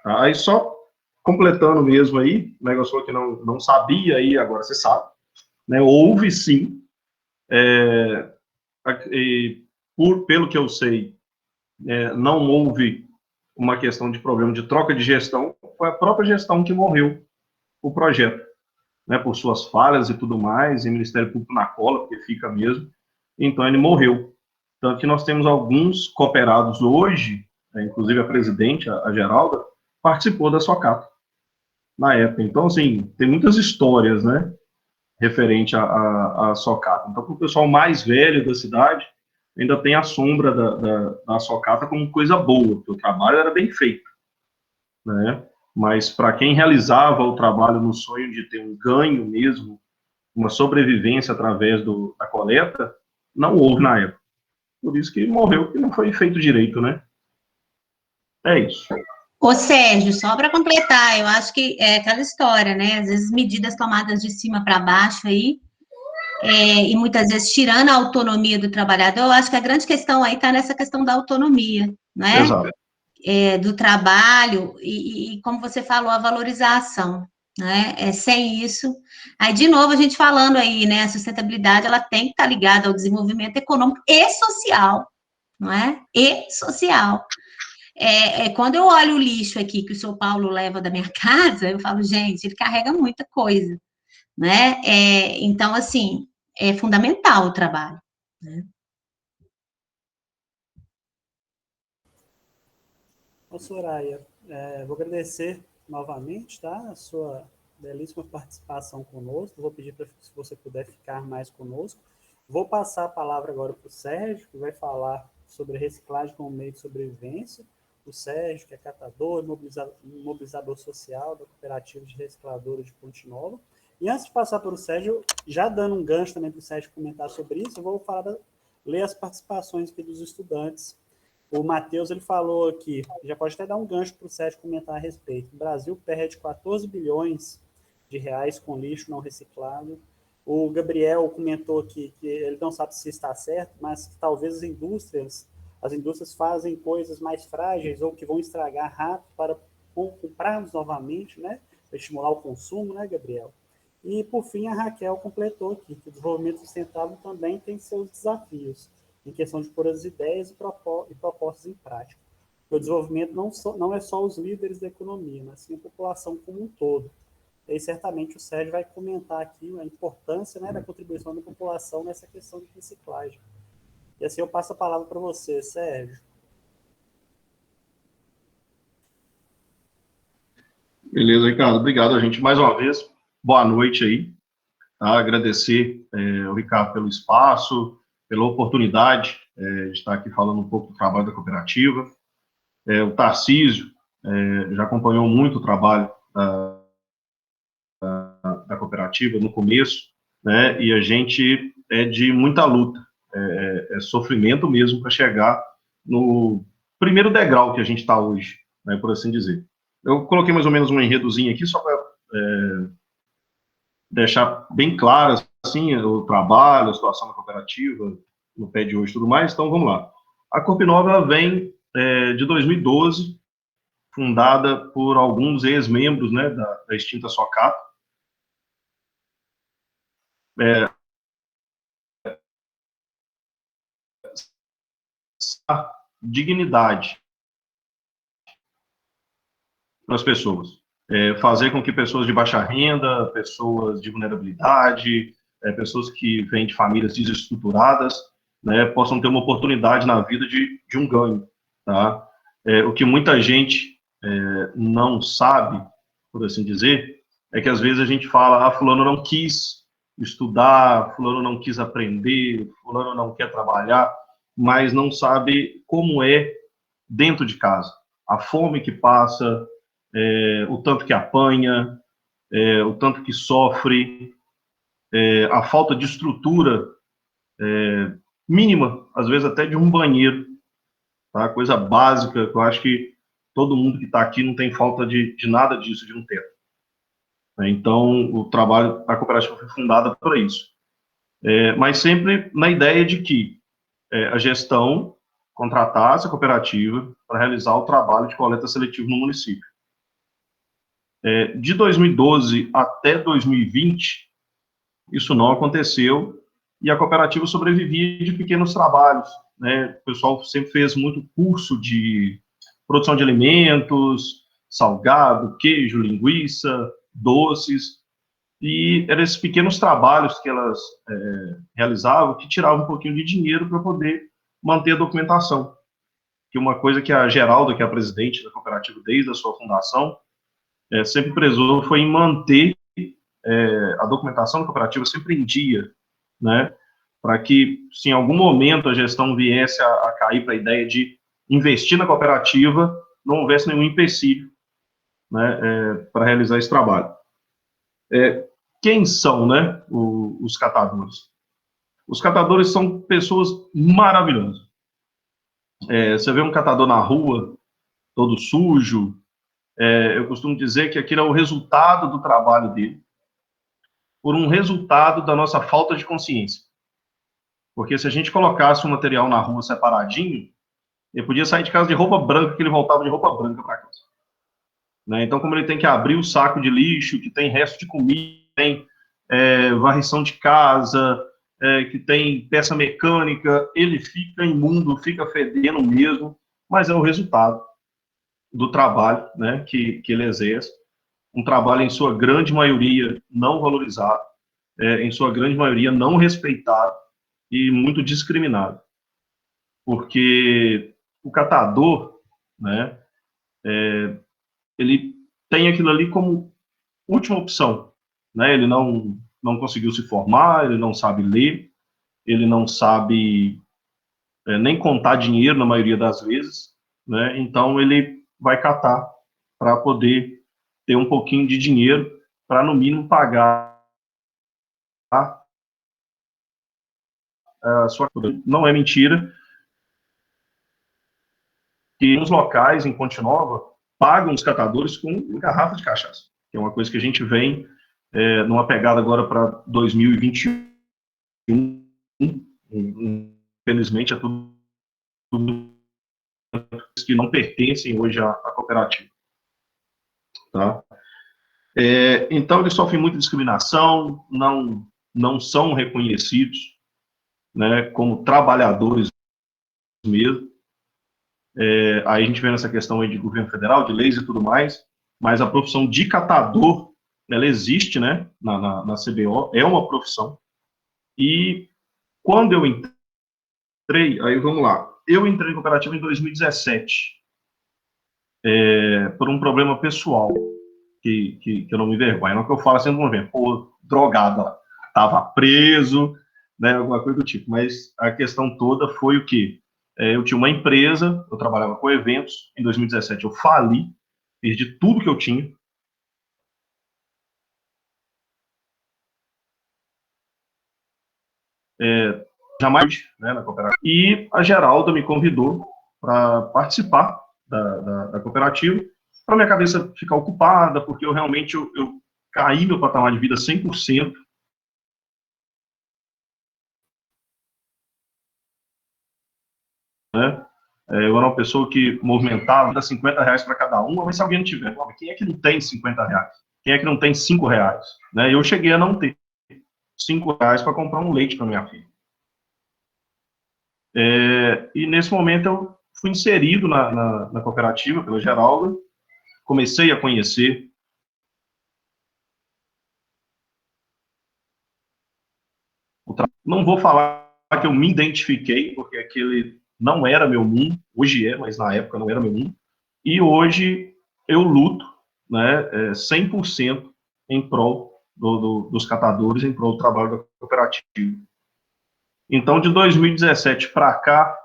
Tá? Aí só completando mesmo aí, o negócio que não sabia aí, agora você sabe, né? Houve sim, pelo que eu sei, não houve uma questão de problema de troca de gestão, foi a própria gestão que morreu o projeto, né, por suas falhas e tudo mais, e o Ministério Público na cola, porque fica mesmo, então ele morreu. Tanto que nós temos alguns cooperados hoje, inclusive a presidente, a Geralda, participou da Socata na época. Então, assim, tem muitas histórias, né, referente à Socata. Então, para o pessoal mais velho da cidade, ainda tem a sombra da Socata como coisa boa, porque o trabalho era bem feito, né? Mas para quem realizava o trabalho no sonho de ter um ganho mesmo, uma sobrevivência através da coleta, não houve na época. Por isso que morreu, porque não foi feito direito, né? É isso. Ô, Sérgio, só para completar, eu acho que é aquela história, né? Às vezes medidas tomadas de cima para baixo aí, e muitas vezes tirando a autonomia do trabalhador, eu acho que a grande questão aí está nessa questão da autonomia, né? Exato. Do trabalho e, como você falou, a valorização, né? Sem isso, aí de novo a gente falando aí, né? A sustentabilidade ela tem que estar ligada ao desenvolvimento econômico e social, não é? E social. Quando eu olho o lixo aqui que o seu Paulo leva da minha casa, eu falo, gente, ele carrega muita coisa, né? Então, assim, é fundamental o trabalho, né? Ô, Soraya, vou agradecer novamente, tá, a sua belíssima participação conosco. Vou pedir para se você puder ficar mais conosco. Vou passar a palavra agora para o Sérgio, que vai falar sobre reciclagem como meio de sobrevivência. O Sérgio, que é catador, mobilizador social da Cooperativa de Recicladores de Ponte Nova. E antes de passar para o Sérgio, já dando um gancho também para o Sérgio comentar sobre isso, eu vou ler as participações aqui dos estudantes. O Matheus, ele falou aqui, já pode até dar um gancho para o Sérgio comentar a respeito. O Brasil perde 14 bilhões de reais com lixo não reciclado. O Gabriel comentou aqui que ele não sabe se está certo, mas que talvez as indústrias fazem coisas mais frágeis ou que vão estragar rápido para comprarmos novamente, né? Para estimular o consumo, né, Gabriel? E, por fim, a Raquel completou aqui que o desenvolvimento sustentável também tem seus desafios em questão de pôr as ideias e propostas em prática. O desenvolvimento não é só os líderes da economia, mas sim a população como um todo. E certamente o Sérgio vai comentar aqui a importância, né, da contribuição da população nessa questão de reciclagem. E assim eu passo a palavra para você, Sérgio. Beleza, Ricardo. Obrigado, gente. Mais uma vez, boa noite aí. Tá? Agradecer ao Ricardo pelo espaço, pela oportunidade de estar aqui falando um pouco do trabalho da cooperativa. O Tarcísio já acompanhou muito o trabalho da cooperativa no começo, né? E a gente é de muita luta, sofrimento mesmo para chegar no primeiro degrau que a gente está hoje, né, por assim dizer. Eu coloquei mais ou menos um enredozinho aqui só para deixar bem claro assim, o trabalho, a situação da cooperativa no pé de hoje e tudo mais. Então, vamos lá. A Corp Nova vem de 2012 fundada por alguns ex-membros, né, da extinta Socato. A dignidade para as pessoas. Fazer com que pessoas de baixa renda, pessoas de vulnerabilidade, pessoas que vêm de famílias desestruturadas, né, possam ter uma oportunidade na vida de um ganho. Tá? O que muita gente não sabe, por assim dizer, é que às vezes a gente fala, fulano não quis estudar, fulano não quis aprender, fulano não quer trabalhar, mas não sabe como é dentro de casa. A fome que passa, o tanto que apanha, o tanto que sofre, a falta de estrutura mínima, às vezes até de um banheiro, tá? Coisa básica, que eu acho que todo mundo que está aqui não tem falta de nada disso, de um teto. Então, o trabalho, a cooperativa foi fundada para isso. Mas sempre na ideia de que a gestão contratasse a cooperativa para realizar o trabalho de coleta seletiva no município. De 2012 até 2020, isso não aconteceu, e a cooperativa sobrevivia de pequenos trabalhos, né? O pessoal sempre fez muito curso de produção de alimentos, salgado, queijo, linguiça, doces, e eram esses pequenos trabalhos que elas realizavam que tiravam um pouquinho de dinheiro para poder manter a documentação. Que uma coisa que a Geralda, que é a presidente da cooperativa desde a sua fundação, sempre prezou foi em manter a documentação da cooperativa sempre em dia, né, para que, se em algum momento a gestão viesse a cair para a ideia de investir na cooperativa, não houvesse nenhum empecilho, né, para realizar esse trabalho. Quem são, né, os catadores? Os catadores são pessoas maravilhosas. Você vê um catador na rua, todo sujo, eu costumo dizer que aquilo é o resultado do trabalho dele, por um resultado da nossa falta de consciência. Porque se a gente colocasse o material na rua separadinho, ele podia sair de casa de roupa branca, que ele voltava de roupa branca para casa. Né? Então, como ele tem que abrir o saco de lixo, que tem resto de comida, tem varrição de casa, que tem peça mecânica, ele fica imundo, fica fedendo mesmo, mas é o resultado do trabalho, né, que ele exerce. Um trabalho, em sua grande maioria, não valorizado, em sua grande maioria, não respeitado e muito discriminado. Porque o catador, né, ele tem aquilo ali como última opção. Né? Ele não conseguiu se formar, ele não sabe ler, ele não sabe nem contar dinheiro, na maioria das vezes. Né? Então, ele vai catar para poder ter um pouquinho de dinheiro para, no mínimo, pagar a sua coisa. Não é mentira que nos locais, em Ponte Nova, pagam os catadores com garrafa de cachaça, que é uma coisa que a gente vem numa pegada agora para 2021. Infelizmente, é tudo que não pertencem hoje à cooperativa. Tá? Então, eles sofrem muita discriminação, não são reconhecidos, né, como trabalhadores mesmo. Aí a gente vê nessa questão aí de governo federal, de leis e tudo mais, mas a profissão de catador, ela existe, né, na CBO, é uma profissão. E quando eu entrei, aí vamos lá, eu entrei em cooperativa em 2017, por um problema pessoal, que eu não me envergonho, não que eu falo assim, não vem, drogada, estava preso, né, alguma coisa do tipo, mas a questão toda foi o quê? Eu tinha uma empresa, eu trabalhava com eventos, em 2017 eu fali, perdi tudo que eu tinha. Jamais, né, na cooperativa. E a Geralda me convidou para participar da cooperativa, para minha cabeça ficar ocupada, porque eu realmente eu caí meu patamar de vida 100%. Né? Eu era uma pessoa que movimentava R$50 para cada um, mas se alguém não tiver, quem é que não tem R$50? Quem é que não tem R$5? Né? Eu cheguei a não ter R$5 para comprar um leite para minha filha. E nesse momento eu fui inserido na cooperativa pela Geralda, comecei a conhecer não vou falar que eu me identifiquei, porque aquele não era meu mundo, hoje é, mas na época não era meu mundo, e hoje eu luto, né, 100% em prol dos catadores, em prol do trabalho da cooperativa. Então, de 2017 para cá,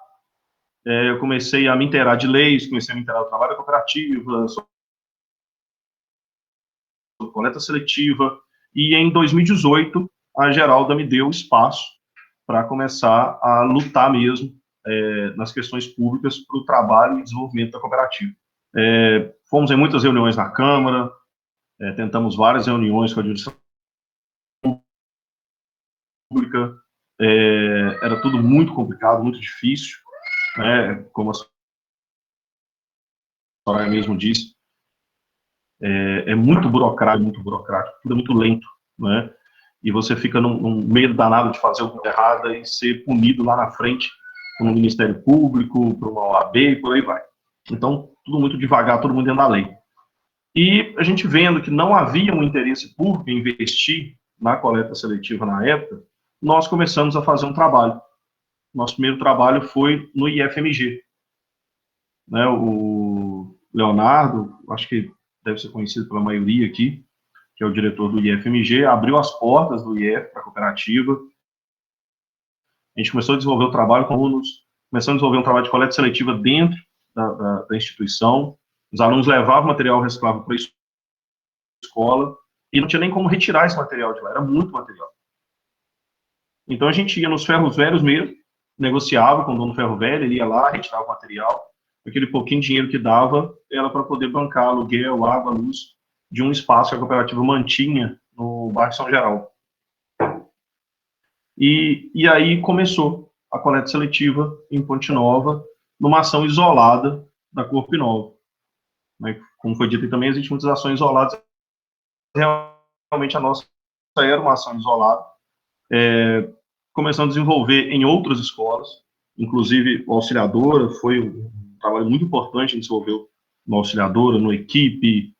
eu comecei a me inteirar de leis, comecei a me inteirar do trabalho da cooperativa, sobre coleta seletiva, e em 2018, a Geralda me deu espaço para começar a lutar mesmo nas questões públicas para o trabalho e desenvolvimento da cooperativa. Fomos em muitas reuniões na Câmara, tentamos várias reuniões com a administração pública, era tudo muito complicado, muito difícil, né, como a senhora mesmo disse, é muito burocrático, tudo é muito lento, né, e você fica num medo danado de fazer alguma coisa errada e ser punido lá na frente por um Ministério Público, por uma OAB e por aí vai. Então, tudo muito devagar, todo mundo dentro da lei. E a gente vendo que não havia um interesse público em investir na coleta seletiva na época, nós começamos a fazer um trabalho. Nosso primeiro trabalho foi no IFMG. Né, o Leonardo, acho que deve ser conhecido pela maioria aqui, que é o diretor do IFMG, abriu as portas do IF para a cooperativa. A gente começou a desenvolver o trabalho com alunos, começamos a desenvolver um trabalho de coleta seletiva dentro da instituição. Os alunos levavam material reciclável para a escola e não tinha nem como retirar esse material de lá, era muito material. Então a gente ia nos ferros velhos mesmo, negociava com o dono do ferro velho, ele ia lá, retirava o material, aquele pouquinho de dinheiro que dava era para poder bancar aluguel, água, luz, de um espaço que a cooperativa mantinha no bairro São Geraldo. E aí começou a coleta seletiva em Ponte Nova, numa ação isolada da Corpo Nova. Né? Como foi dito também, existem muitas ações isoladas. Realmente a nossa era uma ação isolada. Começamos a desenvolver em outras escolas, inclusive o Auxiliadora foi um trabalho muito importante, a gente desenvolveu no Auxiliadora, no Equipe,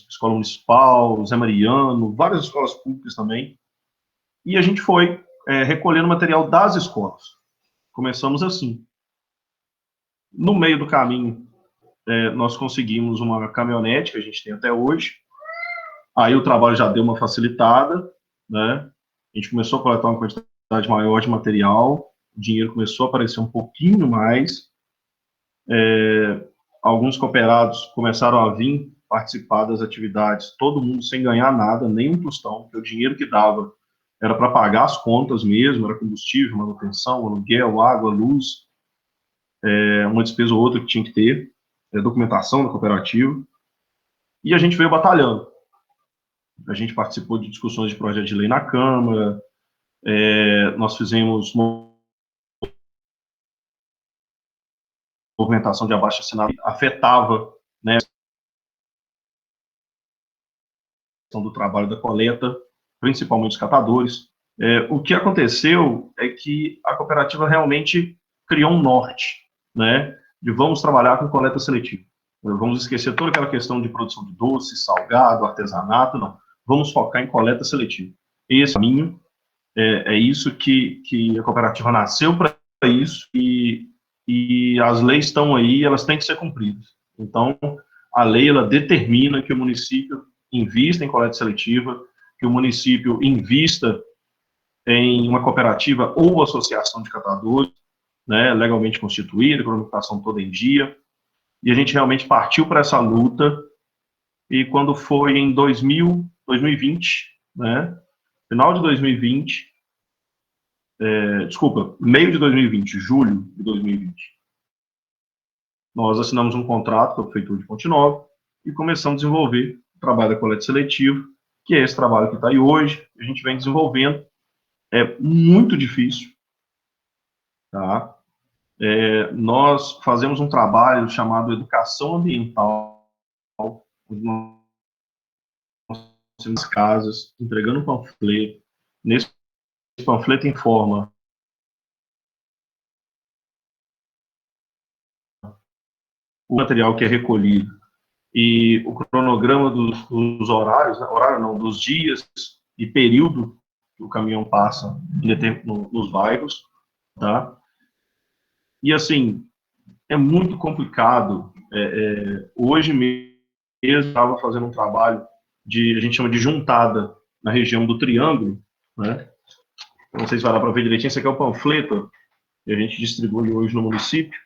Escola Municipal, Zé Mariano, várias escolas públicas também. E a gente foi recolhendo material das escolas. Começamos assim. No meio do caminho, nós conseguimos uma caminhonete, que a gente tem até hoje. Aí o trabalho já deu uma facilitada, né? A gente começou a coletar uma quantidade maior de material, o dinheiro começou a aparecer um pouquinho mais. Alguns cooperados começaram a vir participar das atividades, todo mundo sem ganhar nada, nem um tostão, porque o dinheiro que dava era para pagar as contas mesmo, era combustível, manutenção, aluguel, água, luz, uma despesa ou outra que tinha que ter, documentação da cooperativa, e a gente veio batalhando. A gente participou de discussões de projeto de lei na Câmara, nós fizemos movimentação de abaixo-assinado, afetava, né, a questão do trabalho da coleta, principalmente os catadores. O que aconteceu é que a cooperativa realmente criou um norte, né, de vamos trabalhar com coleta seletiva. Vamos esquecer toda aquela questão de produção de doce, salgado, artesanato, não. Vamos focar em coleta seletiva. Esse caminho, é isso que a cooperativa nasceu para isso, e as leis estão aí, elas têm que ser cumpridas. Então, a lei, ela determina que o município invista em coleta seletiva, que o município invista em uma cooperativa ou associação de catadores, né, legalmente constituída, com a documentação toda em dia, e a gente realmente partiu para essa luta, e quando foi em 2020, né, final de 2020, meio de 2020, julho de 2020, nós assinamos um contrato com a Prefeitura de Ponte Nova e começamos a desenvolver o trabalho da coleta seletiva, que é esse trabalho que está aí hoje, a gente vem desenvolvendo. É muito difícil, tá? nós fazemos um trabalho chamado Educação Ambiental, onde nós temos casas, entregando um panfleto. Nesse panfleto informa o material que é recolhido e o cronograma dos horários, né? Horário não, dos dias e período que o caminhão passa nos bairros, tá? E, assim, é muito complicado. Hoje mesmo, eu estava fazendo um trabalho a gente chama de juntada, na região do Triângulo, né? Não sei se vai dar para ver direitinho, esse aqui é o panfleto que a gente distribui hoje no município,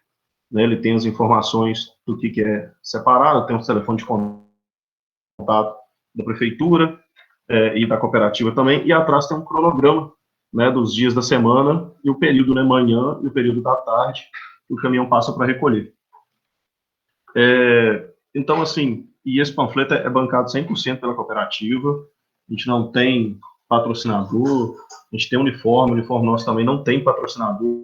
né? Ele tem as informações do que é separado, tem o telefone de contato da prefeitura e da cooperativa também, e atrás tem um cronograma, né, dos dias da semana e o período, né, manhã e o período da tarde, que o caminhão passa para recolher. Então, assim, e esse panfleto é bancado 100% pela cooperativa, a gente não tem patrocinador, a gente tem uniforme, o uniforme nosso também não tem patrocinador,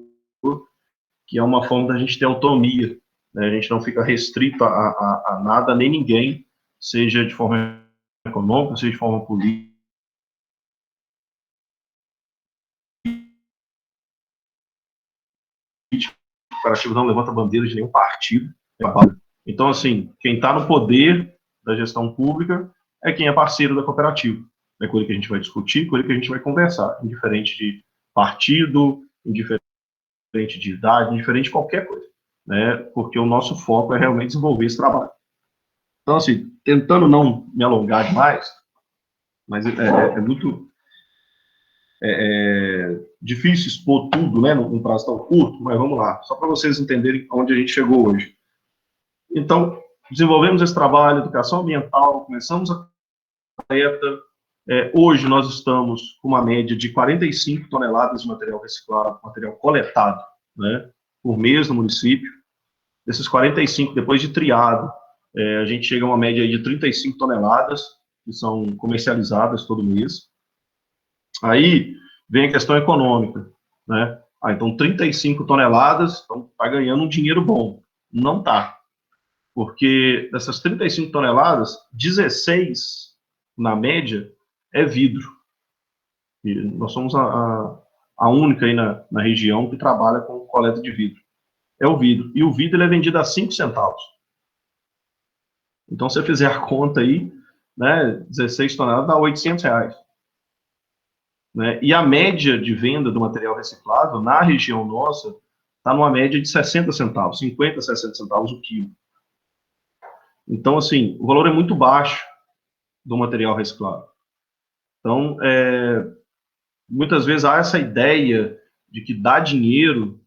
que é uma forma da gente ter autonomia, né? A gente não fica restrito a nada, nem ninguém, seja de forma econômica, seja de forma política. O cooperativo não levanta bandeira de nenhum partido. Então, assim, quem está no poder da gestão pública é quem é parceiro da cooperativa. É com ele que a gente vai discutir, com ele que a gente vai conversar, indiferente de partido, indiferente de idade, indiferente de qualquer coisa, né? Porque o nosso foco é realmente desenvolver esse trabalho. Então, assim, tentando não me alongar demais, mas é muito difícil expor tudo, né, num prazo tão curto, mas vamos lá, só para vocês entenderem onde a gente chegou hoje. Então, desenvolvemos esse trabalho, educação ambiental, começamos a coleta. Hoje nós estamos com uma média de 45 toneladas de material reciclado, material coletado, né, por mês no município. Desses 45, depois de triado, a gente chega a uma média aí de 35 toneladas, que são comercializadas todo mês. Aí vem a questão econômica, né? Então 35 toneladas, então tá ganhando um dinheiro bom. Não tá. Porque dessas 35 toneladas, 16, na média, é vidro. E nós somos a única aí na região que trabalha com coleta de vidro. É o vidro. E o vidro ele é vendido a 5 centavos. Então, se você fizer a conta aí, né, 16 toneladas dá R$800. Né? E a média de venda do material reciclado na região nossa está numa média de 60 centavos, 50, 60 centavos o quilo. Então, assim, o valor é muito baixo do material reciclado. Então, muitas vezes há essa ideia de que dá dinheiro,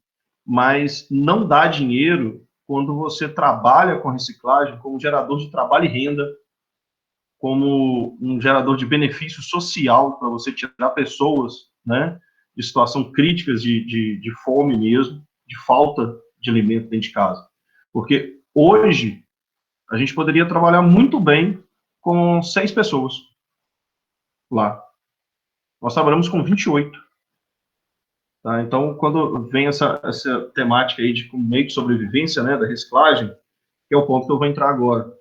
mas não dá dinheiro quando você trabalha com reciclagem como gerador de trabalho e renda, como um gerador de benefício social para você tirar pessoas, né, de situação críticas de fome mesmo, de falta de alimento dentro de casa. Porque hoje a gente poderia trabalhar muito bem com 6 pessoas lá. Nós trabalhamos com 28. Tá? Então, quando vem essa temática aí de meio de sobrevivência, né, da reciclagem, que é o ponto que eu vou entrar agora.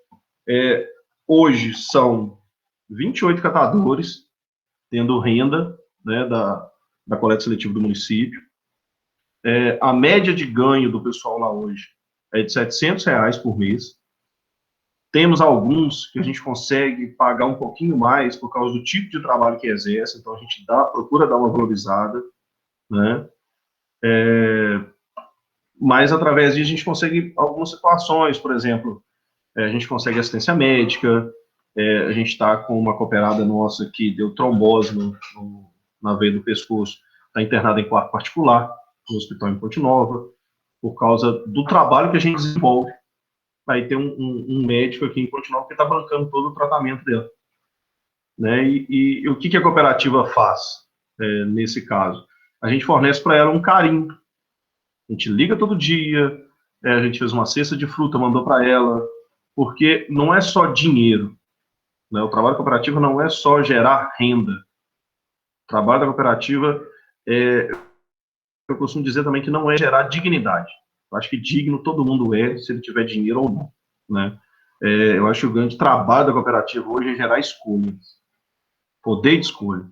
Hoje são 28 catadores tendo renda, né, da coleta seletiva do município. A média de ganho do pessoal lá hoje é de R$700 por mês. Temos alguns que a gente consegue pagar um pouquinho mais por causa do tipo de trabalho que exerce, então a gente procura dar uma valorizada, né? Mas através disso a gente consegue algumas situações, por exemplo, a gente consegue assistência médica, a gente está com uma cooperada nossa que deu trombose na veia do pescoço, está internada em quarto particular, no hospital em Ponte Nova, por causa do trabalho que a gente desenvolve. Aí tem um médico aqui em Ponte Nova que está bancando todo o tratamento dela. Né? E o que a cooperativa faz nesse caso? A gente fornece para ela um carinho. A gente liga todo dia, a gente fez uma cesta de fruta, mandou para ela, porque não é só dinheiro. Né? O trabalho cooperativo não é só gerar renda. O trabalho da cooperativa, eu costumo dizer também que não é gerar dignidade. Eu acho que digno todo mundo é, se ele tiver dinheiro ou não, né? Eu acho que o grande trabalho da cooperativa hoje é gerar escolhas, poder de escolha,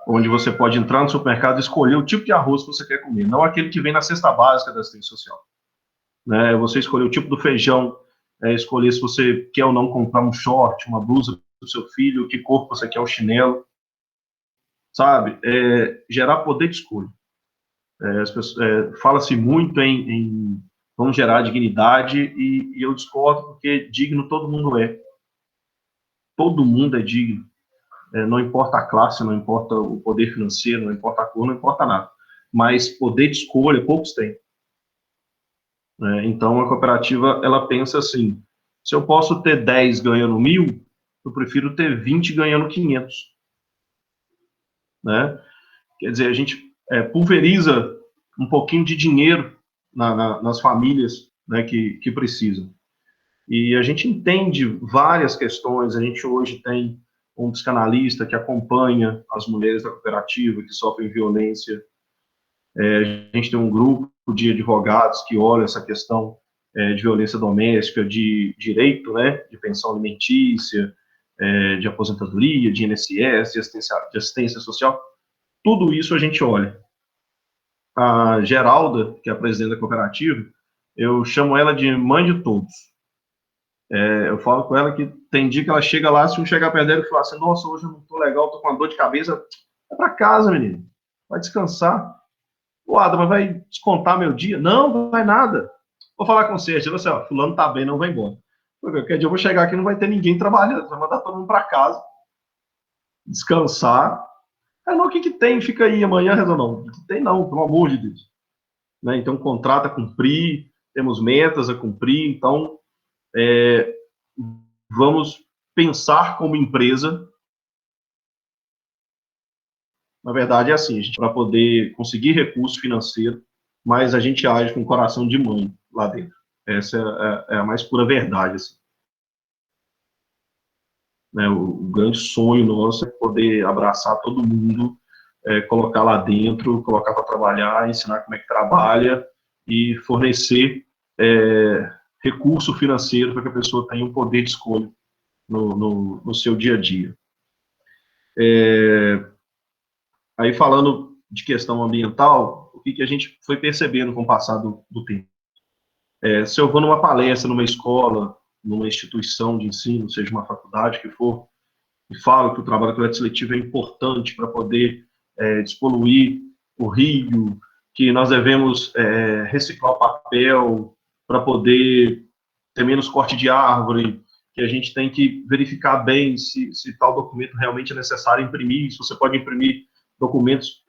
onde você pode entrar no supermercado e escolher o tipo de arroz que você quer comer, não aquele que vem na cesta básica da assistência social, né? Você escolher o tipo do feijão, escolher se você quer ou não comprar um short, uma blusa para o seu filho, que cor você quer o chinelo, sabe? Gerar poder de escolha. Fala-se muito em vamos gerar dignidade, e eu discordo, porque digno todo mundo é. Todo mundo é digno. Não importa a classe, não importa o poder financeiro, não importa a cor, não importa nada. Mas poder de escolha, poucos têm. Então, a cooperativa, ela pensa assim, se eu posso ter 10 ganhando 1.000, eu prefiro ter 20 ganhando 500. Né? Quer dizer, a gente pulveriza um pouquinho de dinheiro nas famílias, né, que precisam. E a gente entende várias questões. A gente hoje tem um psicanalista que acompanha as mulheres da cooperativa que sofrem violência. A gente tem um grupo de advogados que olha essa questão de violência doméstica, de direito, né, de pensão alimentícia, de aposentadoria, de INSS, de assistência social. Tudo isso a gente olha. A Geralda, que é a presidente da cooperativa, eu chamo ela de mãe de todos. Eu falo com ela que tem dia que ela chega lá, se um chegar perto dela e falar assim, nossa, hoje eu não tô legal, tô com uma dor de cabeça, vai pra casa, menino, vai descansar. Ô, Ada, mas vai descontar meu dia? Não vai nada. Vou falar com você, você, ó, fulano tá bem, não vai embora. Qualquer dia eu vou chegar aqui e não vai ter ninguém trabalhando, vai mandar todo mundo pra casa, descansar. Não, o que tem? Fica aí amanhã, não. O que tem não, pelo amor de Deus. Né? Então, contrato a cumprir, temos metas a cumprir, então, vamos pensar como empresa. Na verdade, é assim, para poder conseguir recurso financeiro, mas a gente age com o coração de mãe lá dentro. Essa é a mais pura verdade. Assim. Né, o grande sonho nosso é poder abraçar todo mundo, colocar lá dentro, colocar para trabalhar, ensinar como é que trabalha e fornecer recurso financeiro para que a pessoa tenha um poder de escolha no seu dia a dia. Aí, falando de questão ambiental, o que a gente foi percebendo com o passar do tempo? Se eu vou numa palestra, numa escola, numa instituição de ensino, seja uma faculdade que for, e falo que o trabalho coletivo seletivo é importante para poder despoluir o rio, que nós devemos reciclar o papel para poder ter menos corte de árvore, que a gente tem que verificar bem se tal documento realmente é necessário imprimir, se você pode imprimir documentos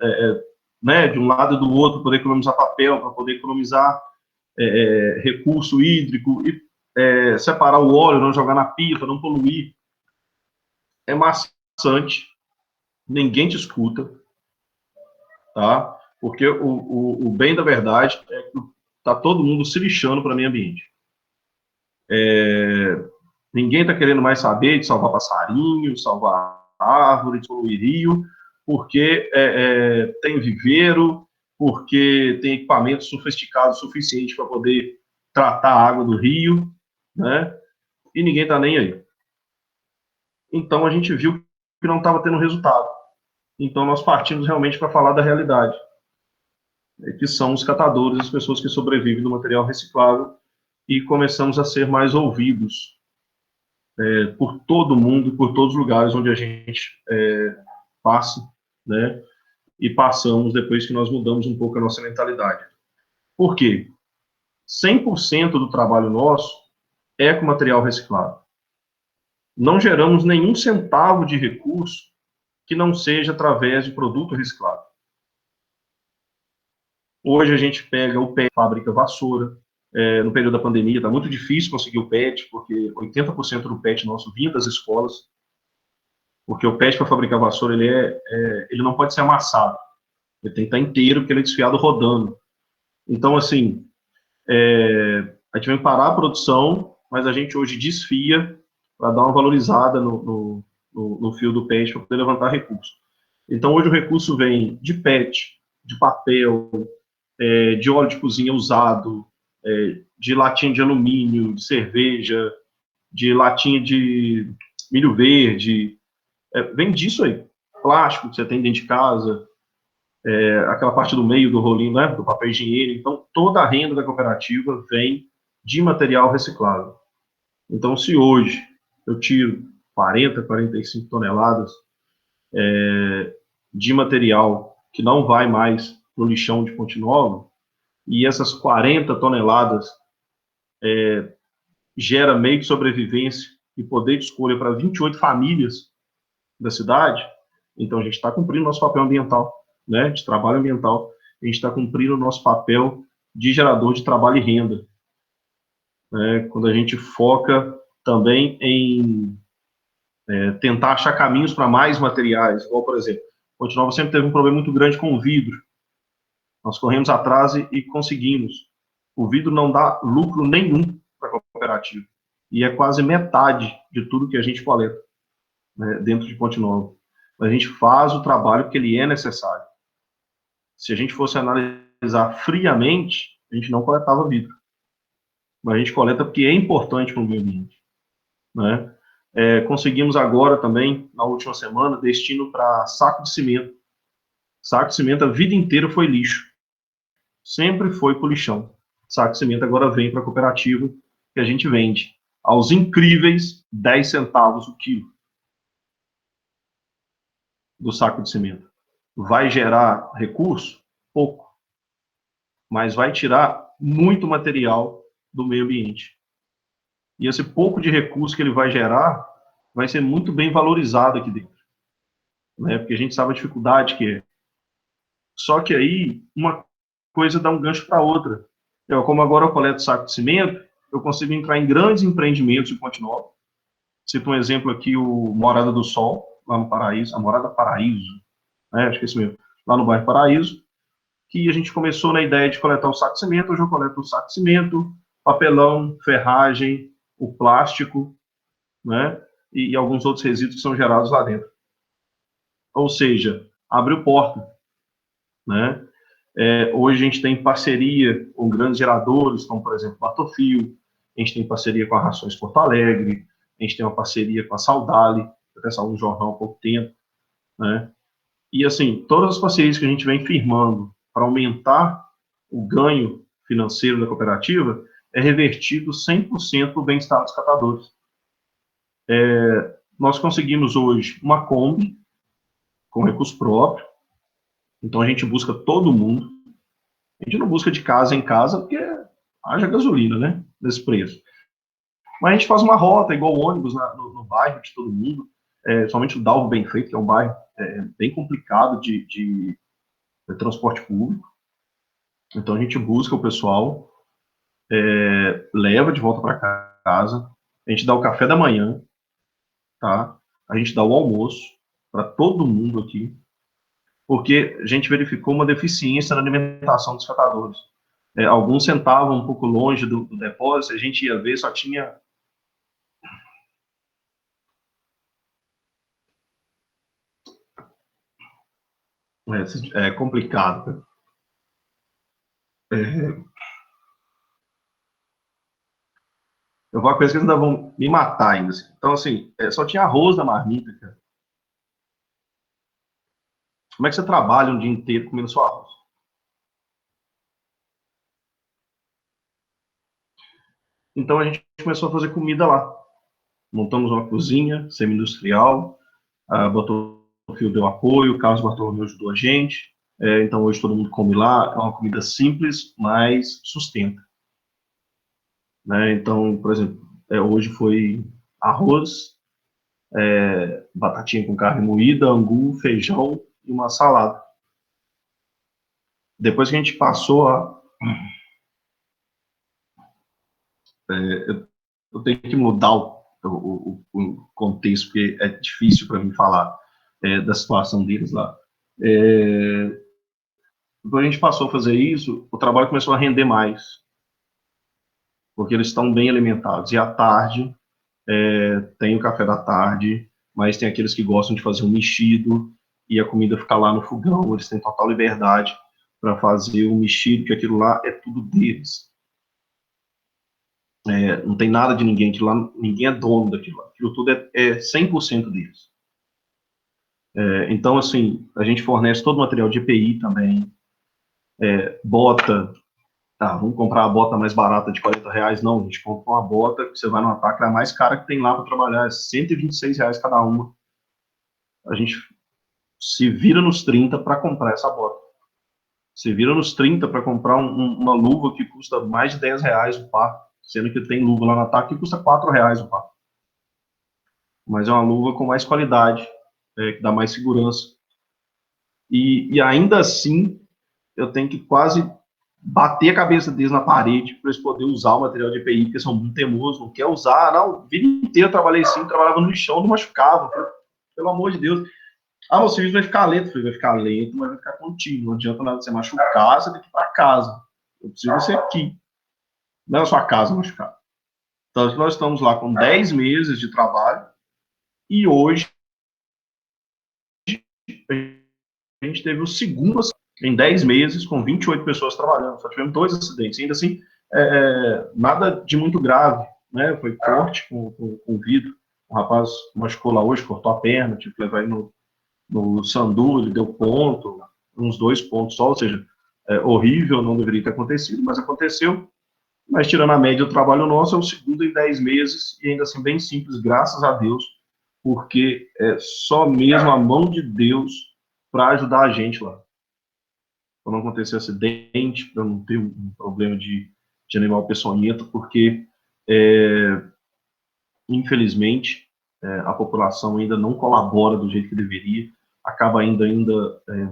né, de um lado e do outro, para poder economizar papel, para poder economizar recurso hídrico, e separar o óleo, não jogar na pia, para não poluir. É maçante, ninguém te escuta, tá? Porque o bem da verdade é que tá todo mundo se lixando para o meio ambiente. Ninguém está querendo mais saber de salvar passarinho, salvar árvore, de poluir rio, porque tem viveiro, porque tem equipamentos sofisticados suficientes para poder tratar a água do rio, né? E ninguém está nem aí. Então, a gente viu que não estava tendo resultado. Então, nós partimos realmente para falar da realidade, que são os catadores, as pessoas que sobrevivem do material reciclável, e começamos a ser mais ouvidos por todo mundo, por todos os lugares onde a gente passa, né? E passamos depois que nós mudamos um pouco a nossa mentalidade. Por quê? 100% do trabalho nosso é com material reciclado. Não geramos nenhum centavo de recurso que não seja através de produto reciclado. Hoje a gente pega o PET, fabrica vassoura. No período da pandemia está muito difícil conseguir o PET, porque 80% do PET nosso vinha das escolas, porque o PET para fabricar vassoura, ele não pode ser amassado, ele tem que estar inteiro, porque ele é desfiado rodando. Então, assim, a gente vai parar a produção, mas a gente hoje desfia para dar uma valorizada no fio do PET para poder levantar recurso. Então, hoje o recurso vem de PET, de papel, de óleo de cozinha usado, de latinha de alumínio, de cerveja, de latinha de milho verde, vem disso aí. Plástico que você tem dentro de casa, aquela parte do meio do rolinho, né, do papel higiênico. Então, toda a renda da cooperativa vem de material reciclável. Então, se hoje eu tiro 40, 45 toneladas de material que não vai mais no lixão de Ponte Nova, e essas 40 toneladas gera meio de sobrevivência e poder de escolha para 28 famílias da cidade, então a gente está cumprindo nosso papel ambiental, né, de trabalho ambiental, a gente está cumprindo o nosso papel de gerador de trabalho e renda, né, quando a gente foca também em tentar achar caminhos para mais materiais, igual, por exemplo, Ponte Nova sempre teve um problema muito grande com o vidro, nós corremos atrás e conseguimos. O vidro não dá lucro nenhum para a cooperativa, e é quase metade de tudo que a gente coleta, né, dentro de Ponte Nova. A gente faz o trabalho que ele é necessário. Se a gente fosse analisar friamente, a gente não coletava vidro. Mas a gente coleta porque é importante para o meio ambiente, né? Conseguimos agora também, na última semana, destino para saco de cimento. Saco de cimento a vida inteira foi lixo. Sempre foi para o lixão. Saco de cimento agora vem para a cooperativa, que a gente vende aos incríveis 10 centavos o quilo do saco de cimento. Vai gerar recurso? Pouco. Mas vai tirar muito material do meio ambiente. E esse pouco de recurso que ele vai gerar vai ser muito bem valorizado aqui dentro, né? Porque a gente sabe a dificuldade que é. Só que aí, uma coisa dá um gancho para outra. Como agora eu coleto saco de cimento, eu consigo entrar em grandes empreendimentos de Ponte Nova. Cito um exemplo aqui, o Morada do Sol, lá no Paraíso, a Morada Paraíso, né? Acho que é esse mesmo, lá no bairro Paraíso, que a gente começou na ideia de coletar o saco de cimento. Hoje eu coleto o saco de cimento, papelão, ferragem, o plástico, né, e alguns outros resíduos que são gerados lá dentro. Ou seja, abriu porta, né? Hoje a gente tem parceria com grandes geradores, como, por exemplo, Batofio, a gente tem parceria com a Rações Porto Alegre, a gente tem uma parceria com a Saudale, até saiu no jornal há pouco tempo, né? E, assim, todas as parcerias que a gente vem firmando para aumentar o ganho financeiro da cooperativa é revertido 100% para o bem-estar dos catadores. Nós conseguimos hoje uma Kombi com recurso próprio, então a gente busca todo mundo, a gente não busca de casa em casa porque haja gasolina, né, nesse preço. Mas a gente faz uma rota, igual ônibus no bairro de todo mundo, somente o Dalvo Bem Feito, que é um bairro bem complicado de transporte público. Então a gente busca o pessoal, leva de volta para casa, a gente dá o café da manhã, tá? A gente dá o almoço para todo mundo aqui, porque a gente verificou uma deficiência na alimentação dos catadores. Alguns sentavam um pouco longe do depósito, a gente ia ver, só tinha... É complicado. Eu vou a coisa que eles ainda vão me matar ainda. Assim. Então, assim, só tinha arroz na marmita, cara. Como é que você trabalha um dia inteiro comendo só arroz? Então, a gente começou a fazer comida lá. Montamos uma cozinha semi-industrial, Batofio deu apoio, o Carlos Bartolomeu ajudou a gente. Então, hoje todo mundo come lá. É uma comida simples, mas sustenta. Né? Então, por exemplo, hoje foi arroz, batatinha com carne moída, angu, feijão e uma salada. Depois que a gente passou a... eu tenho que mudar o contexto, porque é difícil para mim falar da situação deles lá. Quando a gente passou a fazer isso, o trabalho começou a render mais, porque eles estão bem alimentados. E à tarde, tem o café da tarde, mas tem aqueles que gostam de fazer um mexido, e a comida fica lá no fogão, eles têm total liberdade para fazer o mexido, que aquilo lá é tudo deles. não tem nada de ninguém, aquilo lá, ninguém é dono daquilo lá. Aquilo tudo é 100% deles. Então, assim, a gente fornece todo o material de EPI também, bota, vamos comprar a bota mais barata de R$40, não, a gente compra uma bota que você vai no ataque, é a mais cara que tem lá para trabalhar, é R$126 cada uma. A gente se vira nos 30 para comprar essa bota. Se vira nos 30 para comprar uma luva que custa mais de R$10 o par, sendo que tem luva lá no ataque que custa R$4 o par. Mas é uma luva com mais qualidade, que dá mais segurança. E ainda assim, eu tenho que quase bater a cabeça deles na parede para eles poderem usar o material de EPI, porque são muito teimosos, não quer usar. Não, a vida inteira eu trabalhei assim, trabalhava no chão, não machucava. Pelo amor de Deus. O serviço vai ficar lento, filho, vai ficar lento, mas vai ficar contínuo. Não adianta nada você machucar, você tem que ir para casa. Eu preciso você aqui, não é na sua casa machucar. Então, nós estamos lá com 10 meses de trabalho e hoje a gente teve o segundo em 10 meses com 28 pessoas trabalhando. Só tivemos 2 acidentes. Ainda assim, nada de muito grave, né? Foi corte com o vidro. O rapaz machucou lá hoje, cortou a perna, tive que levar ele no Sandu, ele deu ponto, uns 2 pontos só, ou seja, horrível, não deveria ter acontecido, mas aconteceu. Mas tirando a média do trabalho nosso, é o segundo em 10 meses, e ainda assim bem simples, graças a Deus, porque é só mesmo a mão de Deus para ajudar a gente lá. Para não acontecer acidente, para não ter um problema de animal peçonhento, porque, infelizmente, a população ainda não colabora do jeito que deveria, acaba ainda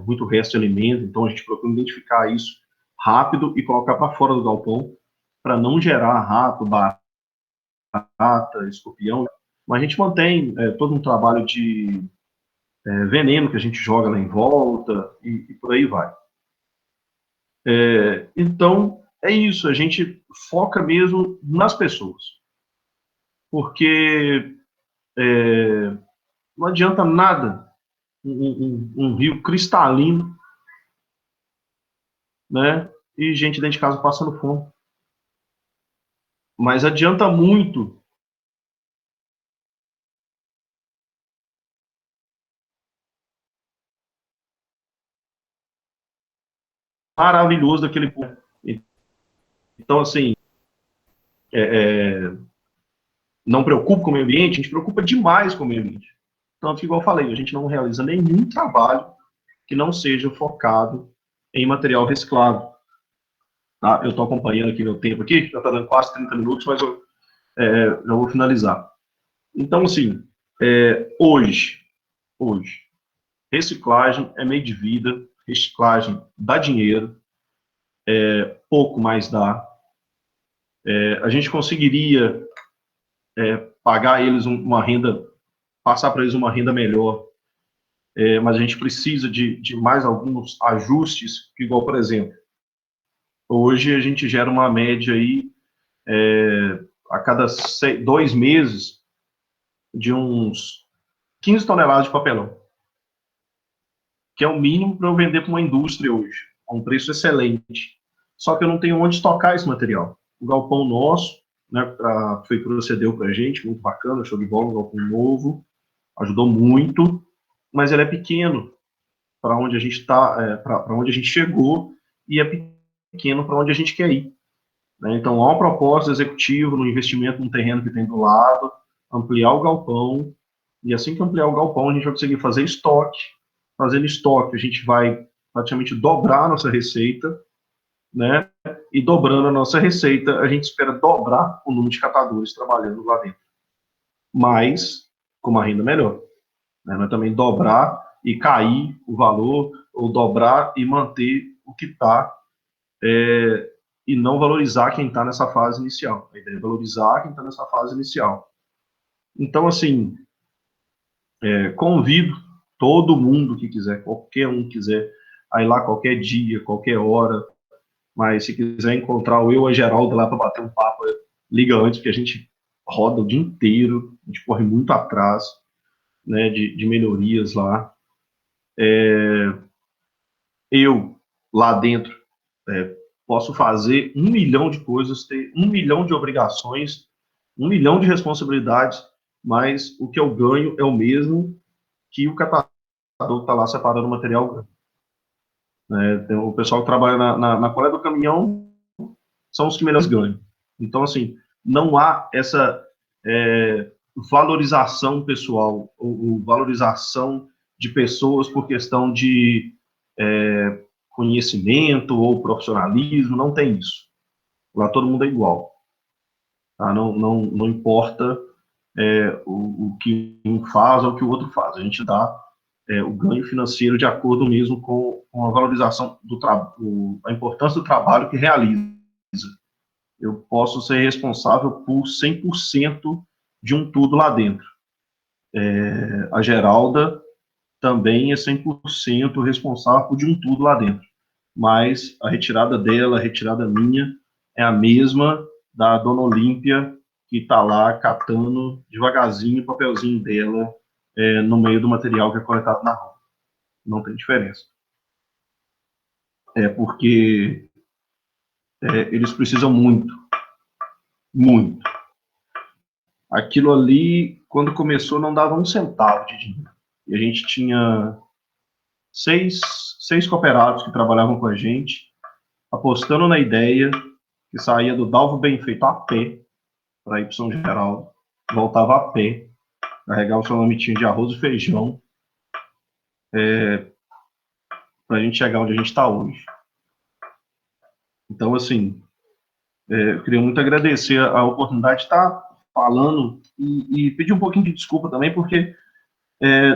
muito resto de alimento, então a gente procura identificar isso rápido e colocar para fora do galpão, para não gerar rato, barata, escorpião, mas a gente mantém todo um trabalho de veneno que a gente joga lá em volta e por aí vai. Então, é isso, a gente foca mesmo nas pessoas, porque não adianta nada um rio cristalino, né, e gente dentro de casa passando fome. Mas adianta muito maravilhoso daquele povo. Então, assim, não preocupa com o meio ambiente, a gente preocupa demais com o meio ambiente. Tanto que, igual eu falei, a gente não realiza nenhum trabalho que não seja focado em material reciclado. Tá? Eu estou acompanhando aqui meu tempo aqui, já está dando quase 30 minutos, mas eu já vou finalizar. Então, assim, hoje, reciclagem é meio de vida, reciclagem dá dinheiro, pouco mais dá. A gente conseguiria pagar eles uma renda, passar para eles uma renda melhor, mas a gente precisa de mais alguns ajustes, igual, por exemplo, hoje a gente gera uma média aí, a cada 2 meses, de uns 15 toneladas de papelão, que é o mínimo para eu vender para uma indústria hoje, a um preço excelente. Só que eu não tenho onde estocar esse material. O galpão nosso, né, a prefeitura cedeu para a gente, muito bacana, show de bola, um galpão novo, ajudou muito, mas ele é pequeno para onde a gente está, para onde a gente chegou, e é pequeno para onde a gente quer ir. Né? Então, há uma proposta executiva no investimento no terreno que tem do lado, ampliar o galpão, e assim que ampliar o galpão, a gente vai conseguir fazer estoque. Fazendo estoque, a gente vai praticamente dobrar a nossa receita, né? E dobrando a nossa receita, a gente espera dobrar o número de catadores trabalhando lá dentro. Mas com uma renda melhor. Né? Mas também dobrar e cair o valor, ou dobrar e manter o que está, e não valorizar quem está nessa fase inicial. A ideia é valorizar quem está nessa fase inicial. Então, assim, convido todo mundo que quiser, qualquer um que quiser, a ir lá qualquer dia, qualquer hora, mas se quiser encontrar eu ou a Geralda lá para bater um papo, liga antes, porque a gente roda o dia inteiro, a gente corre muito atrás, né, de melhorias lá. Eu, lá dentro, posso fazer 1 milhão de coisas, ter 1 milhão de obrigações, 1 milhão de responsabilidades, mas o que eu ganho é o mesmo que o catador que está lá separando o material ganha. Então, o pessoal que trabalha na coleta do caminhão são os que melhores ganham. Então, assim, não há essa valorização pessoal, ou valorização de pessoas por questão de conhecimento ou profissionalismo, não tem isso. Lá todo mundo é igual. Tá? Não importa o que um faz ou o que o outro faz. A gente dá o ganho financeiro de acordo mesmo com a valorização a importância do trabalho que realiza. Eu posso ser responsável por 100% de um tudo lá dentro. A Geralda também é 100% responsável por de um tudo lá dentro. Mas a retirada dela, a retirada minha, é a mesma da Dona Olímpia, que está lá catando devagarzinho o papelzinho dela no meio do material que é coletado na rua. Não tem diferença. Porque eles precisam muito. Muito. Aquilo ali, quando começou, não dava 1 centavo de dinheiro. E a gente tinha seis cooperados que trabalhavam com a gente, apostando na ideia, que saía do Dalvo Benfeito a pé, para ir para São Geraldo, voltava a pé, carregava o seu lamitinho de arroz e feijão, para a gente chegar onde a gente está hoje. Então, assim, eu queria muito agradecer a oportunidade de estar falando e pedir um pouquinho de desculpa também, porque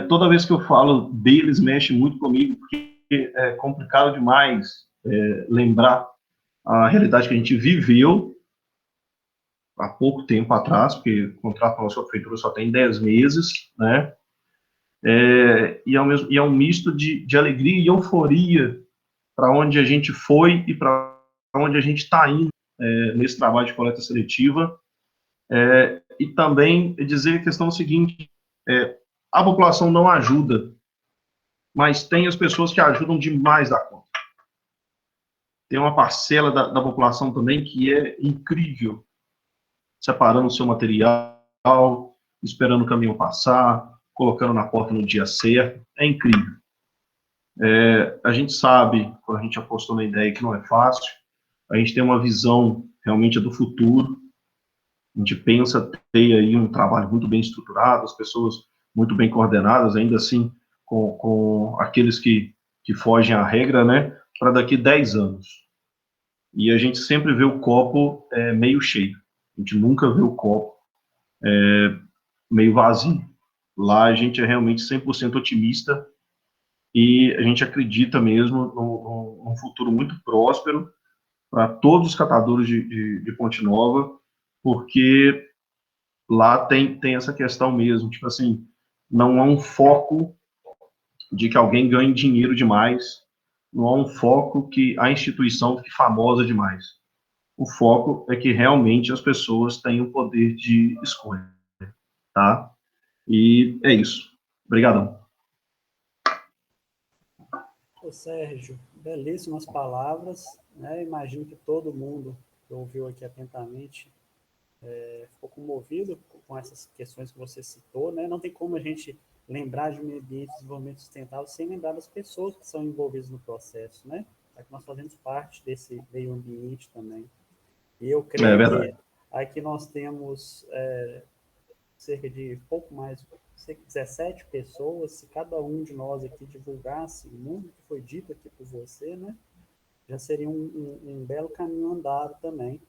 toda vez que eu falo deles, mexe muito comigo, porque é complicado demais lembrar a realidade que a gente viveu há pouco tempo atrás, porque o contrato com a nossa prefeitura só tem 10 meses, né? E é um misto de alegria e euforia para onde a gente foi e para onde a gente está indo nesse trabalho de coleta seletiva. E também dizer a questão seguinte, a população não ajuda, mas tem as pessoas que ajudam demais da conta. Tem uma parcela da população também que é incrível, separando o seu material, esperando o caminhão passar, colocando na porta no dia certo. É incrível. A gente sabe, quando a gente apostou na ideia, que não é fácil. A gente tem uma visão realmente do futuro. A gente pensa ter aí um trabalho muito bem estruturado, as pessoas muito bem coordenadas, ainda assim, com aqueles que fogem à regra, né, para daqui 10 anos. E a gente sempre vê o copo meio cheio. A gente nunca vê o copo meio vazio. Lá a gente é realmente 100% otimista e a gente acredita mesmo num futuro muito próspero para todos os catadores de Ponte Nova, porque lá tem essa questão mesmo, tipo assim, não há um foco de que alguém ganhe dinheiro demais, não há um foco que a instituição fique famosa demais. O foco é que realmente as pessoas tenham o poder de escolha, tá? E é isso. Obrigadão. Ô, Sérgio, belíssimas palavras, né? Imagino que todo mundo que ouviu aqui atentamente ficou comovido com essas questões que você citou, né? Não tem como a gente lembrar de meio ambiente e desenvolvimento sustentável sem lembrar das pessoas que são envolvidas no processo, né? É que nós fazemos parte desse meio ambiente também. E eu creio que aqui nós temos cerca de pouco mais, 17 pessoas. Se cada um de nós aqui divulgasse o mundo que foi dito aqui por você, né? Já seria um belo caminho andado também.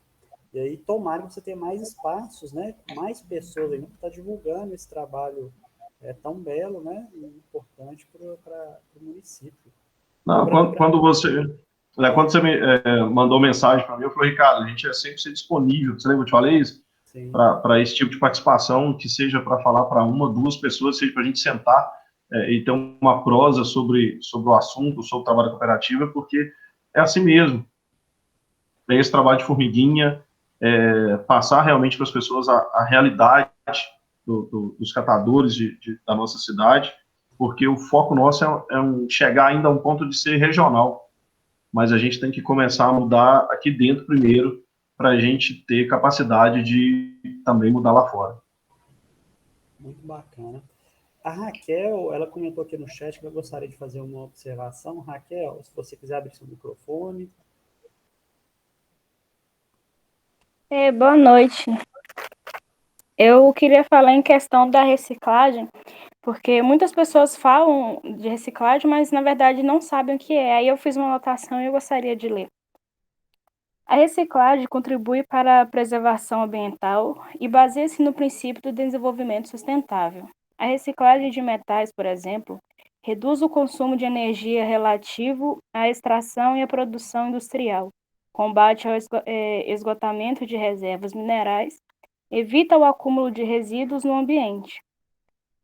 E aí, tomara que você tenha mais espaços, né? Mais pessoas aí, que está divulgando esse trabalho tão belo, né? E importante para o município. Não, quando você me mandou mensagem para mim, eu falei, Ricardo, a gente é sempre disponível. Você lembra que eu te falei isso? Para esse tipo de participação, que seja para falar para 1, 2 pessoas, seja para a gente sentar e ter uma prosa sobre o assunto, sobre o trabalho cooperativa, porque é assim mesmo. Tem esse trabalho de formiguinha, passar realmente para as pessoas a realidade dos catadores da nossa cidade, porque o foco nosso é chegar ainda a um ponto de ser regional. mas a gente tem que começar a mudar aqui dentro primeiro, para a gente ter capacidade de também mudar lá fora. Muito bacana. A Raquel, ela comentou aqui no chat que eu gostaria de fazer uma observação. Raquel, se você quiser abrir seu microfone. Boa noite. Eu queria falar em questão da reciclagem, porque muitas pessoas falam de reciclagem, mas na verdade não sabem o que é. Aí eu fiz uma anotação e eu gostaria de ler. A reciclagem contribui para a preservação ambiental e baseia-se no princípio do desenvolvimento sustentável. A reciclagem de metais, por exemplo, reduz o consumo de energia relativo à extração e à produção industrial, combate ao esgotamento de reservas minerais, evita o acúmulo de resíduos no ambiente.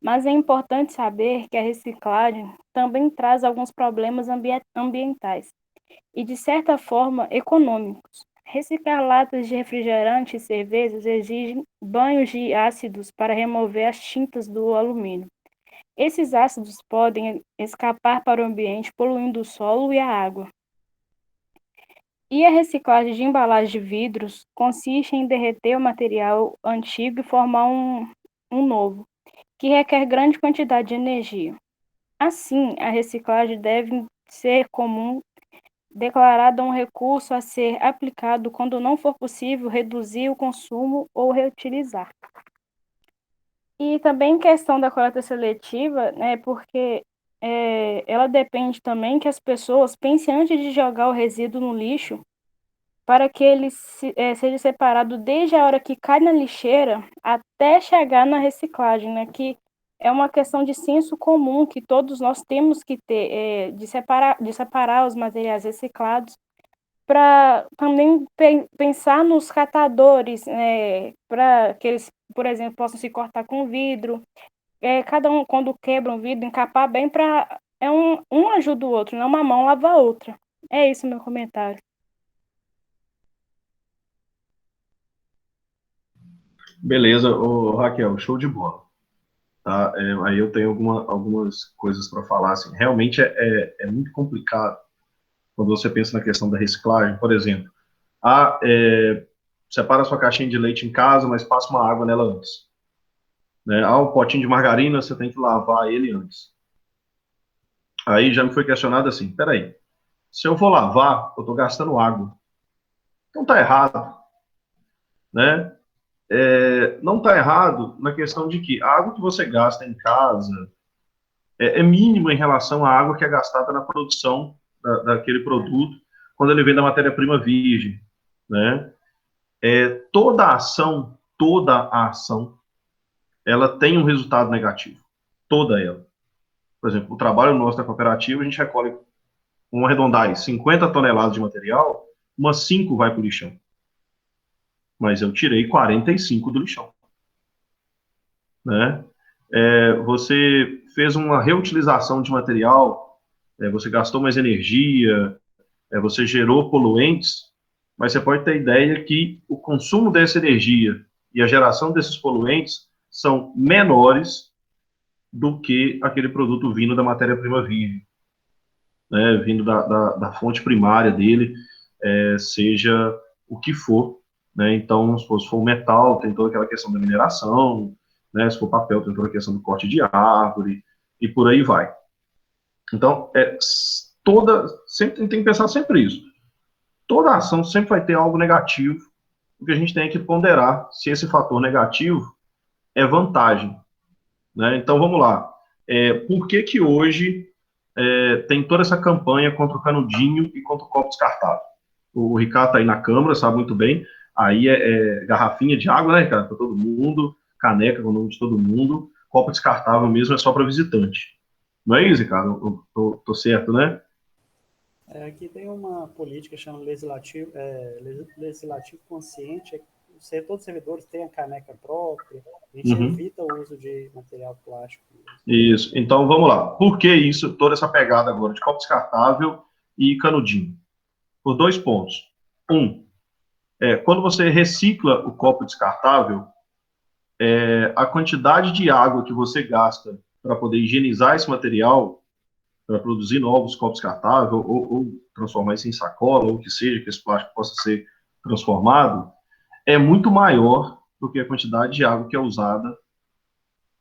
Mas é importante saber que a reciclagem também traz alguns problemas ambientais e, de certa forma, econômicos. Reciclar latas de refrigerante e cervejas exige banhos de ácidos para remover as tintas do alumínio. Esses ácidos podem escapar para o ambiente, poluindo o solo e a água. E a reciclagem de embalagem de vidros consiste em derreter o material antigo e formar um novo, que requer grande quantidade de energia. Assim, a reciclagem deve ser comum, declarada um recurso a ser aplicado quando não for possível reduzir o consumo ou reutilizar. E também questão da coleta seletiva, né, porque ela depende também que as pessoas pensem antes de jogar o resíduo no lixo, para que ele seja separado desde a hora que cai na lixeira até chegar na reciclagem, né, que é uma questão de senso comum que todos nós temos que ter, de separar os materiais reciclados, para também pensar nos catadores, para que eles, por exemplo, possam se cortar com vidro, cada um, quando quebra um vidro, encapar bem para... um ajuda o outro, não uma mão lava a outra. É isso meu comentário. Beleza, ô, Raquel, show de bola. Tá? Aí eu tenho algumas coisas para falar. Assim, realmente é muito complicado quando você pensa na questão da reciclagem. Por exemplo, separa a sua caixinha de leite em casa, mas passa uma água nela antes. Né? O potinho de margarina, você tem que lavar ele antes. Aí já me foi questionado assim, peraí, se eu vou lavar, eu estou gastando água. Então tá errado, né? Não está errado na questão de que a água que você gasta em casa é mínima em relação à água que é gastada na produção daquele produto quando ele vem da matéria-prima virgem, né? Toda a ação, ela tem um resultado negativo, toda ela. Por exemplo, o trabalho nosso da cooperativa, a gente recolhe, vamos arredondar aí, 50 toneladas de material, umas 5 vai para o lixão. Mas eu tirei 45 do lixão. Né? Você fez uma reutilização de material, você gastou mais energia, você gerou poluentes, mas você pode ter ideia que o consumo dessa energia e a geração desses poluentes são menores do que aquele produto vindo da matéria-prima virgem, né? Vindo da fonte primária dele, seja o que for. Né? Então, se for metal, tem toda aquela questão da mineração, né? Se for papel, tem toda a questão do corte de árvore, e por aí vai. Então, sempre tem que pensar sempre isso. Toda ação sempre vai ter algo negativo, porque a gente tem que ponderar se esse fator negativo é vantagem. Né? Então, vamos lá. Por que hoje tem toda essa campanha contra o canudinho e contra o copo descartável? O Ricardo está aí na Câmara, sabe muito bem. Aí garrafinha de água, né, Ricardo? Para todo mundo, caneca com o nome de todo mundo, copo descartável mesmo é só para visitante. Não é isso, Ricardo? Eu tô certo, né? Aqui tem uma política chamada legislativo consciente, todos os servidores têm a caneca própria, a gente evita o uso de material plástico. Isso, então vamos lá. Por que isso, toda essa pegada agora de copo descartável e canudinho? Por 2 pontos. Quando você recicla o copo descartável, a quantidade de água que você gasta para poder higienizar esse material, para produzir novos copos descartáveis, ou transformar isso em sacola, ou o que seja, que esse plástico possa ser transformado, é muito maior do que a quantidade de água que é usada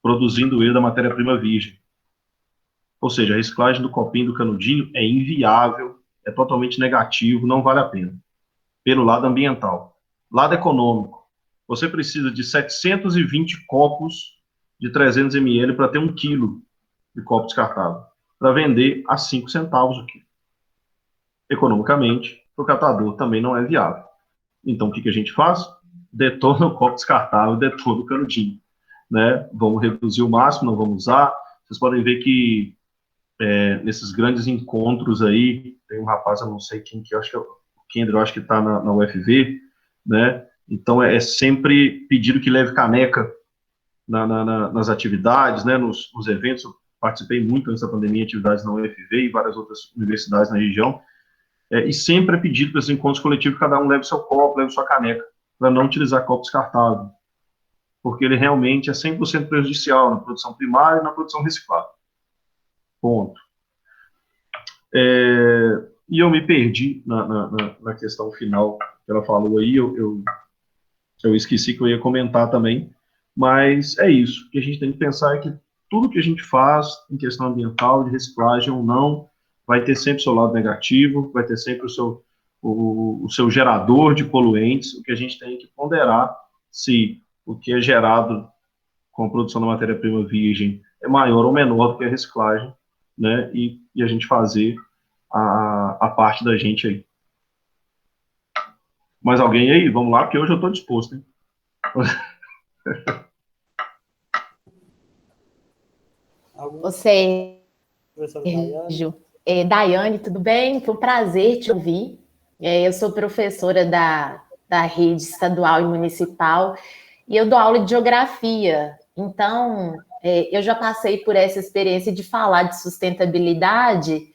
produzindo ele da matéria-prima virgem. Ou seja, a reciclagem do copinho, do canudinho é inviável, é totalmente negativo, não vale a pena. Pelo lado ambiental. Lado econômico, você precisa de 720 copos de 300 ml para ter 1 quilo de copo descartável, para vender a 5 centavos o quilo. Economicamente, para o catador também não é viável. Então, o que a gente faz? Detona o copo descartável, detona o canudinho. Né? Vamos reduzir o máximo, não vamos usar. Vocês podem ver que nesses grandes encontros aí, tem um rapaz, eu não sei quem que, eu acho que é o Kendra, eu acho que está na UFV, né? Então é sempre pedido que leve caneca nas atividades, né? Nos eventos. Eu participei muito antes da pandemia em atividades na UFV e várias outras universidades na região, e sempre é pedido para esses encontros coletivos que cada um leve seu copo, leve sua caneca, para não utilizar copo descartável, porque ele realmente é 100% prejudicial na produção primária e na produção reciclada. Ponto. E eu me perdi na questão final que ela falou aí, eu esqueci que eu ia comentar também, mas é isso. O que a gente tem que pensar é que tudo que a gente faz em questão ambiental, de reciclagem ou não, vai ter sempre o seu lado negativo, vai ter sempre o seu gerador de poluentes. O que a gente tem que ponderar se o que é gerado com a produção da matéria-prima virgem é maior ou menor do que a reciclagem, né? E a gente fazer a parte da gente aí. Mais alguém aí? Vamos lá, porque hoje eu estou disposto, hein? Você, Daiane, tudo bem? Foi um prazer te ouvir. Eu sou professora da rede estadual e municipal e eu dou aula de geografia. Então, eu já passei por essa experiência de falar de sustentabilidade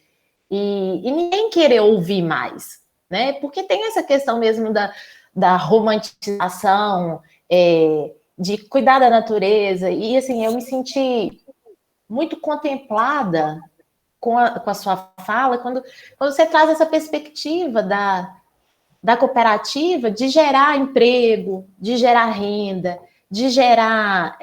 e ninguém querer ouvir mais, né? Porque tem essa questão mesmo da romantização, de cuidar da natureza. E, assim, eu me senti muito contemplada com a sua fala, quando você traz essa perspectiva da cooperativa de gerar emprego, de gerar renda, de gerar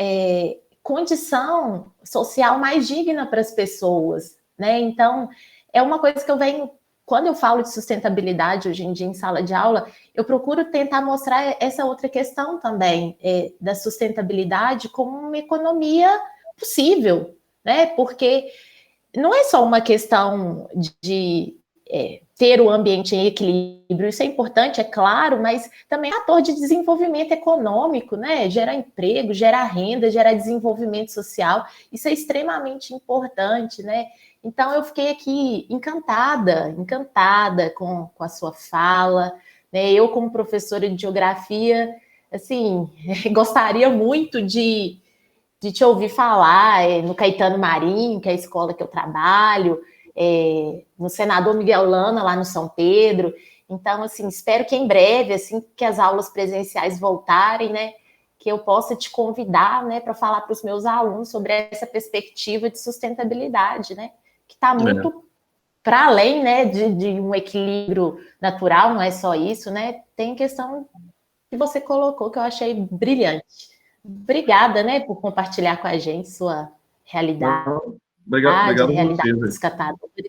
condição social mais digna para as pessoas, né? Então, é uma coisa que eu venho, quando eu falo de sustentabilidade hoje em dia em sala de aula, eu procuro tentar mostrar essa outra questão também, da sustentabilidade como uma economia possível, né? Porque não é só uma questão de ter o ambiente em equilíbrio, isso é importante, é claro, mas também é ator de desenvolvimento econômico, né? Gerar emprego, gerar renda, gerar desenvolvimento social, isso é extremamente importante, né? Então, eu fiquei aqui encantada com a sua fala, né? Eu, como professora de geografia, assim, gostaria muito de te ouvir falar no Caetano Marinho, que é a escola que eu trabalho, no Senador Miguel Lana, lá no São Pedro. Então, assim, espero que em breve, assim que as aulas presenciais voltarem, né, que eu possa te convidar, né, para falar para os meus alunos sobre essa perspectiva de sustentabilidade, né, que está muito para além, né, de um equilíbrio natural, não é só isso, né, tem questão que você colocou que eu achei brilhante. Obrigada, né, por compartilhar com a gente sua realidade. Obrigado a realidade vocês. dos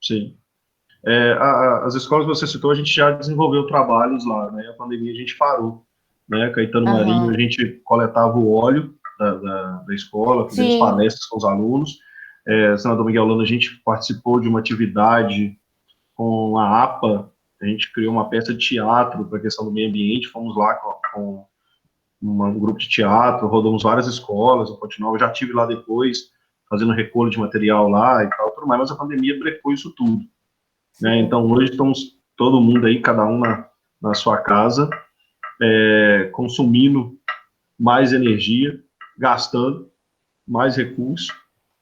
Sim. As escolas que você citou, a gente já desenvolveu trabalhos lá, né? A pandemia a gente parou, né? Caetano Marinho, a gente coletava o óleo da escola, fizemos palestras com os alunos. Senador Miguel Lana, a gente participou de uma atividade com a APA, a gente criou uma peça de teatro para a questão do meio ambiente, fomos lá com um grupo de teatro, rodamos várias escolas, eu continuava, já estive lá depois, fazendo recolho de material lá e tal, tudo mais, mas a pandemia brecou isso tudo, né? Então, hoje estamos todo mundo aí, cada um na sua casa, consumindo mais energia, gastando mais recurso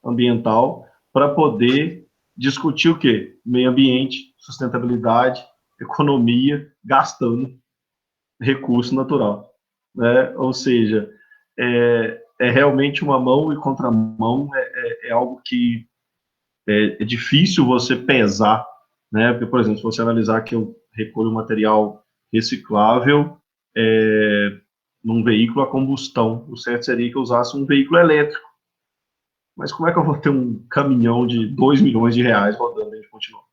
ambiental para poder discutir o quê? Meio ambiente, sustentabilidade, economia, gastando recurso natural, né? Ou seja, é realmente uma mão e contramão, é algo que é difícil você pesar, né? Porque, por exemplo, se você analisar que eu recolho material reciclável num veículo a combustão, o certo seria que eu usasse um veículo elétrico. Mas como é que eu vou ter um caminhão de 2 milhões de reais rodando dentro de Continental?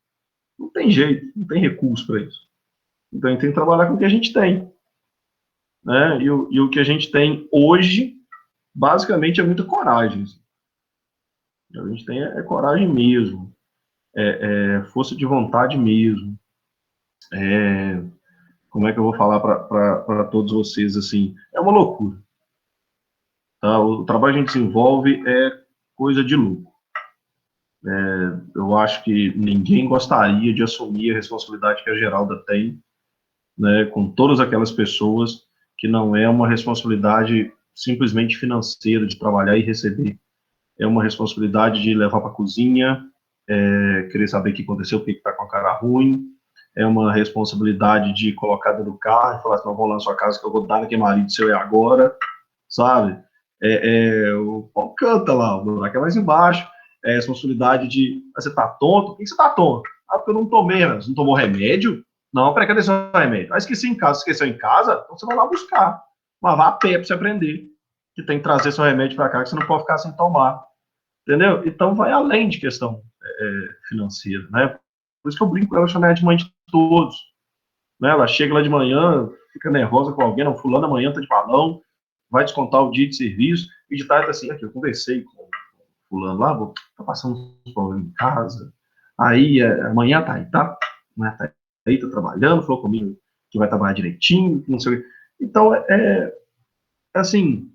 Não tem jeito, não tem recurso para isso. Então, a gente tem que trabalhar com o que a gente tem. Né? E o que a gente tem hoje, basicamente, é muita coragem. A gente tem coragem mesmo, força de vontade mesmo. Como é que eu vou falar para todos vocês, assim, é uma loucura. Tá? O trabalho que a gente desenvolve é coisa de louco. Eu acho que ninguém gostaria de assumir a responsabilidade que a Geralda tem, né, com todas aquelas pessoas, que não é uma responsabilidade simplesmente financeira, de trabalhar e receber. É uma responsabilidade de levar para a cozinha, querer saber o que aconteceu, o que está com a cara ruim. É uma responsabilidade de colocar dentro do carro e falar assim, não, vou lá na sua casa que eu vou dar naquele marido seu agora, sabe? O pau canta lá, o buraco é mais embaixo. É a responsabilidade de, você tá tonto? Por que você tá tonto? Ah, porque eu não tomei, né? Você não tomou remédio? Não, peraí, cadê seu remédio? Ah, esqueci em casa. Esqueceu em casa? Então você vai lá buscar. Mas vá a pé pra você aprender. Que tem que trazer seu remédio para cá, que você não pode ficar sem tomar. Entendeu? Então vai além de questão financeira, né? Por isso que eu brinco com ela, chamar ela de mãe de todos. Né? Ela chega lá de manhã, fica nervosa com alguém, não, fulano amanhã tá de balão, vai descontar o dia de serviço, e de tarde tá assim, aqui, eu conversei com fulano lá, tá passando uns problemas em casa, aí amanhã tá aí, tá? Amanhã tá aí, tá trabalhando, falou comigo que vai trabalhar direitinho, não sei o quê. Então, assim,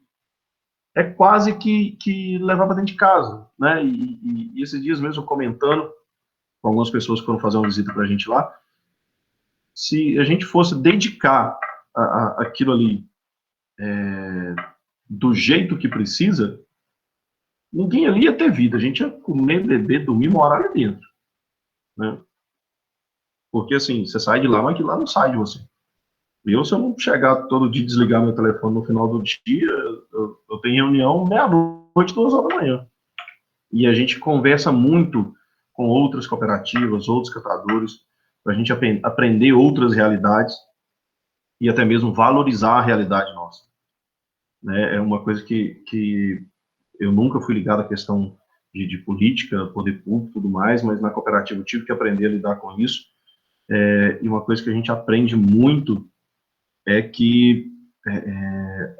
é quase que levar para dentro de casa, né? E esses dias mesmo, comentando com algumas pessoas que foram fazer uma visita para a gente lá, se a gente fosse dedicar aquilo ali do jeito que precisa, ninguém ali ia ter vida. A gente ia comer, beber, dormir, morar ali dentro. Né? Porque, assim, você sai de lá, mas que lá não sai de você. Eu, se eu não chegar todo dia e desligar meu telefone no final do dia, eu tenho reunião meia-noite, 2 horas da manhã. E a gente conversa muito com outras cooperativas, outros catadores, para a gente aprender outras realidades e até mesmo valorizar a realidade nossa. Né? É uma coisa que eu nunca fui ligado à questão de política, poder público e tudo mais, mas na cooperativa eu tive que aprender a lidar com isso. E uma coisa que a gente aprende muito é que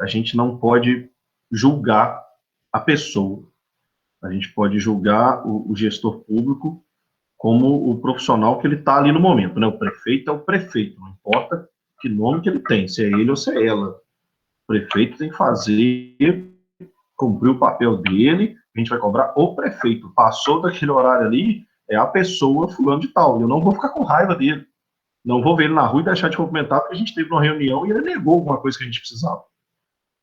a gente não pode julgar a pessoa. A gente pode julgar o gestor público como o profissional que ele está ali no momento, né? O prefeito é o prefeito, não importa que nome que ele tem, se é ele ou se é ela. O prefeito tem que fazer, cumprir o papel dele, a gente vai cobrar o prefeito. Passou daquele horário ali, é a pessoa fulano de tal. Eu não vou ficar com raiva dele. Não vou ver ele na rua e deixar de cumprimentar, porque a gente teve uma reunião e ele negou alguma coisa que a gente precisava.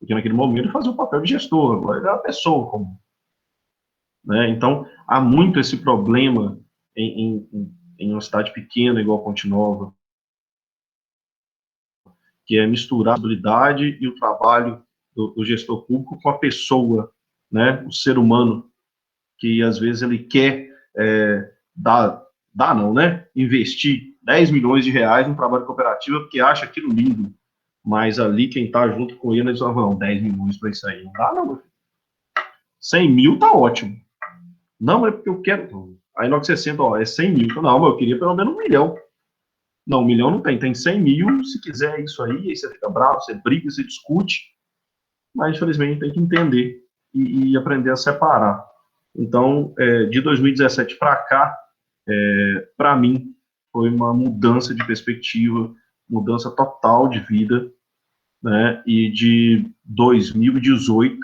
Porque naquele momento ele fazia o papel de gestor, agora ele é uma pessoa comum. Né? Então, há muito esse problema em uma cidade pequena, igual Ponte Nova, que é misturar a habilidade e o trabalho do gestor público com a pessoa, né? O ser humano, que às vezes ele quer investir 10 milhões de reais no trabalho cooperativo porque acha aquilo lindo, mas ali quem está junto com ele, eles falam, 10 milhões para isso aí, não dá não, meu filho. 100 mil tá ótimo. Não, é porque eu quero. Aí logo você senta, é 100 mil. Não, mas eu queria pelo menos 1 milhão. Não, 1 milhão não tem 100 mil, se quiser isso aí você fica bravo, você briga, você discute, mas infelizmente tem que entender e aprender a separar. Então, de 2017 para cá, para mim, foi uma mudança de perspectiva, mudança total de vida, né? E de 2018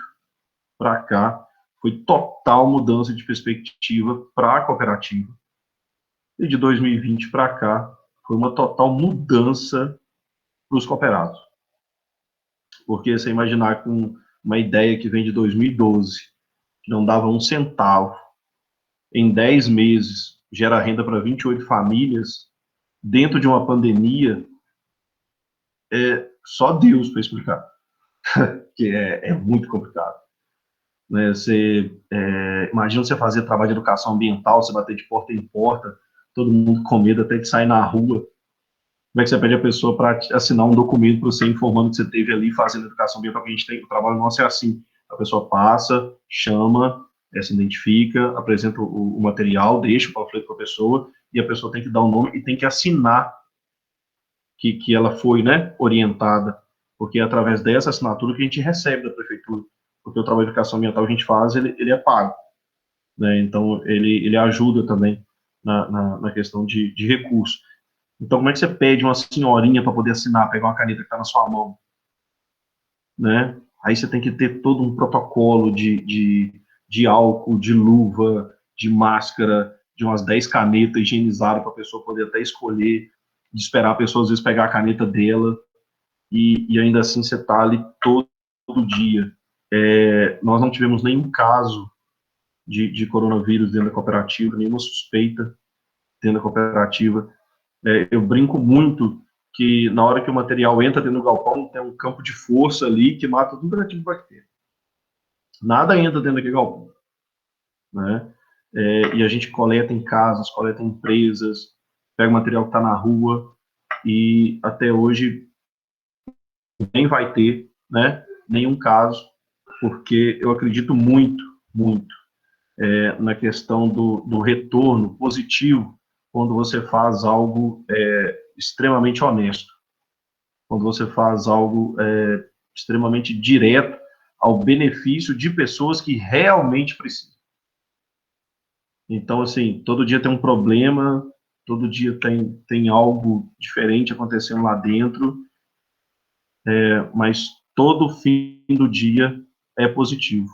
para cá, foi total mudança de perspectiva para a cooperativa. E de 2020 para cá, foi uma total mudança para os cooperados. Porque você imaginar com uma ideia que vem de 2012, que não dava 1 centavo, em 10 meses, gera renda para 28 famílias, dentro de uma pandemia, só Deus para explicar, que é muito complicado. Né? Imagina você fazer trabalho de educação ambiental, você bater de porta em porta, todo mundo com medo até de sair na rua. Como é que você pede a pessoa para assinar um documento para você informando que você esteve ali fazendo educação ambiental? Que a gente tem, o trabalho nosso é assim, a pessoa passa, chama, se identifica, apresenta o material, deixa o panfleto para a pessoa, e a pessoa tem que dar o nome e tem que assinar que ela foi, né, orientada, porque é através dessa assinatura que a gente recebe da prefeitura, porque o trabalho de educação ambiental que a gente faz, ele é pago, né, então ele ajuda também na questão de recurso. Então, como é que você pede uma senhorinha para poder assinar, pegar uma caneta que está na sua mão? Né? Aí você tem que ter todo um protocolo de álcool, de luva, de máscara, de umas 10 canetas higienizadas para a pessoa poder até escolher, de esperar a pessoa, às vezes, pegar a caneta dela, e ainda assim você está ali todo dia. Nós não tivemos nenhum caso de coronavírus dentro da cooperativa, nenhuma suspeita dentro da cooperativa. Eu brinco muito que na hora que o material entra dentro do galpão, tem um campo de força ali que mata tudo tipo de bactéria. Nada entra dentro daquele galpão, né? E a gente coleta em casas, coleta em empresas, pega o material que está na rua, e até hoje nem vai ter, né, nenhum caso, porque eu acredito muito, muito na questão do retorno positivo quando você faz algo extremamente honesto, quando você faz algo extremamente direto ao benefício de pessoas que realmente precisam. Então, assim, todo dia tem um problema, todo dia tem algo diferente acontecendo lá dentro, mas todo fim do dia é positivo.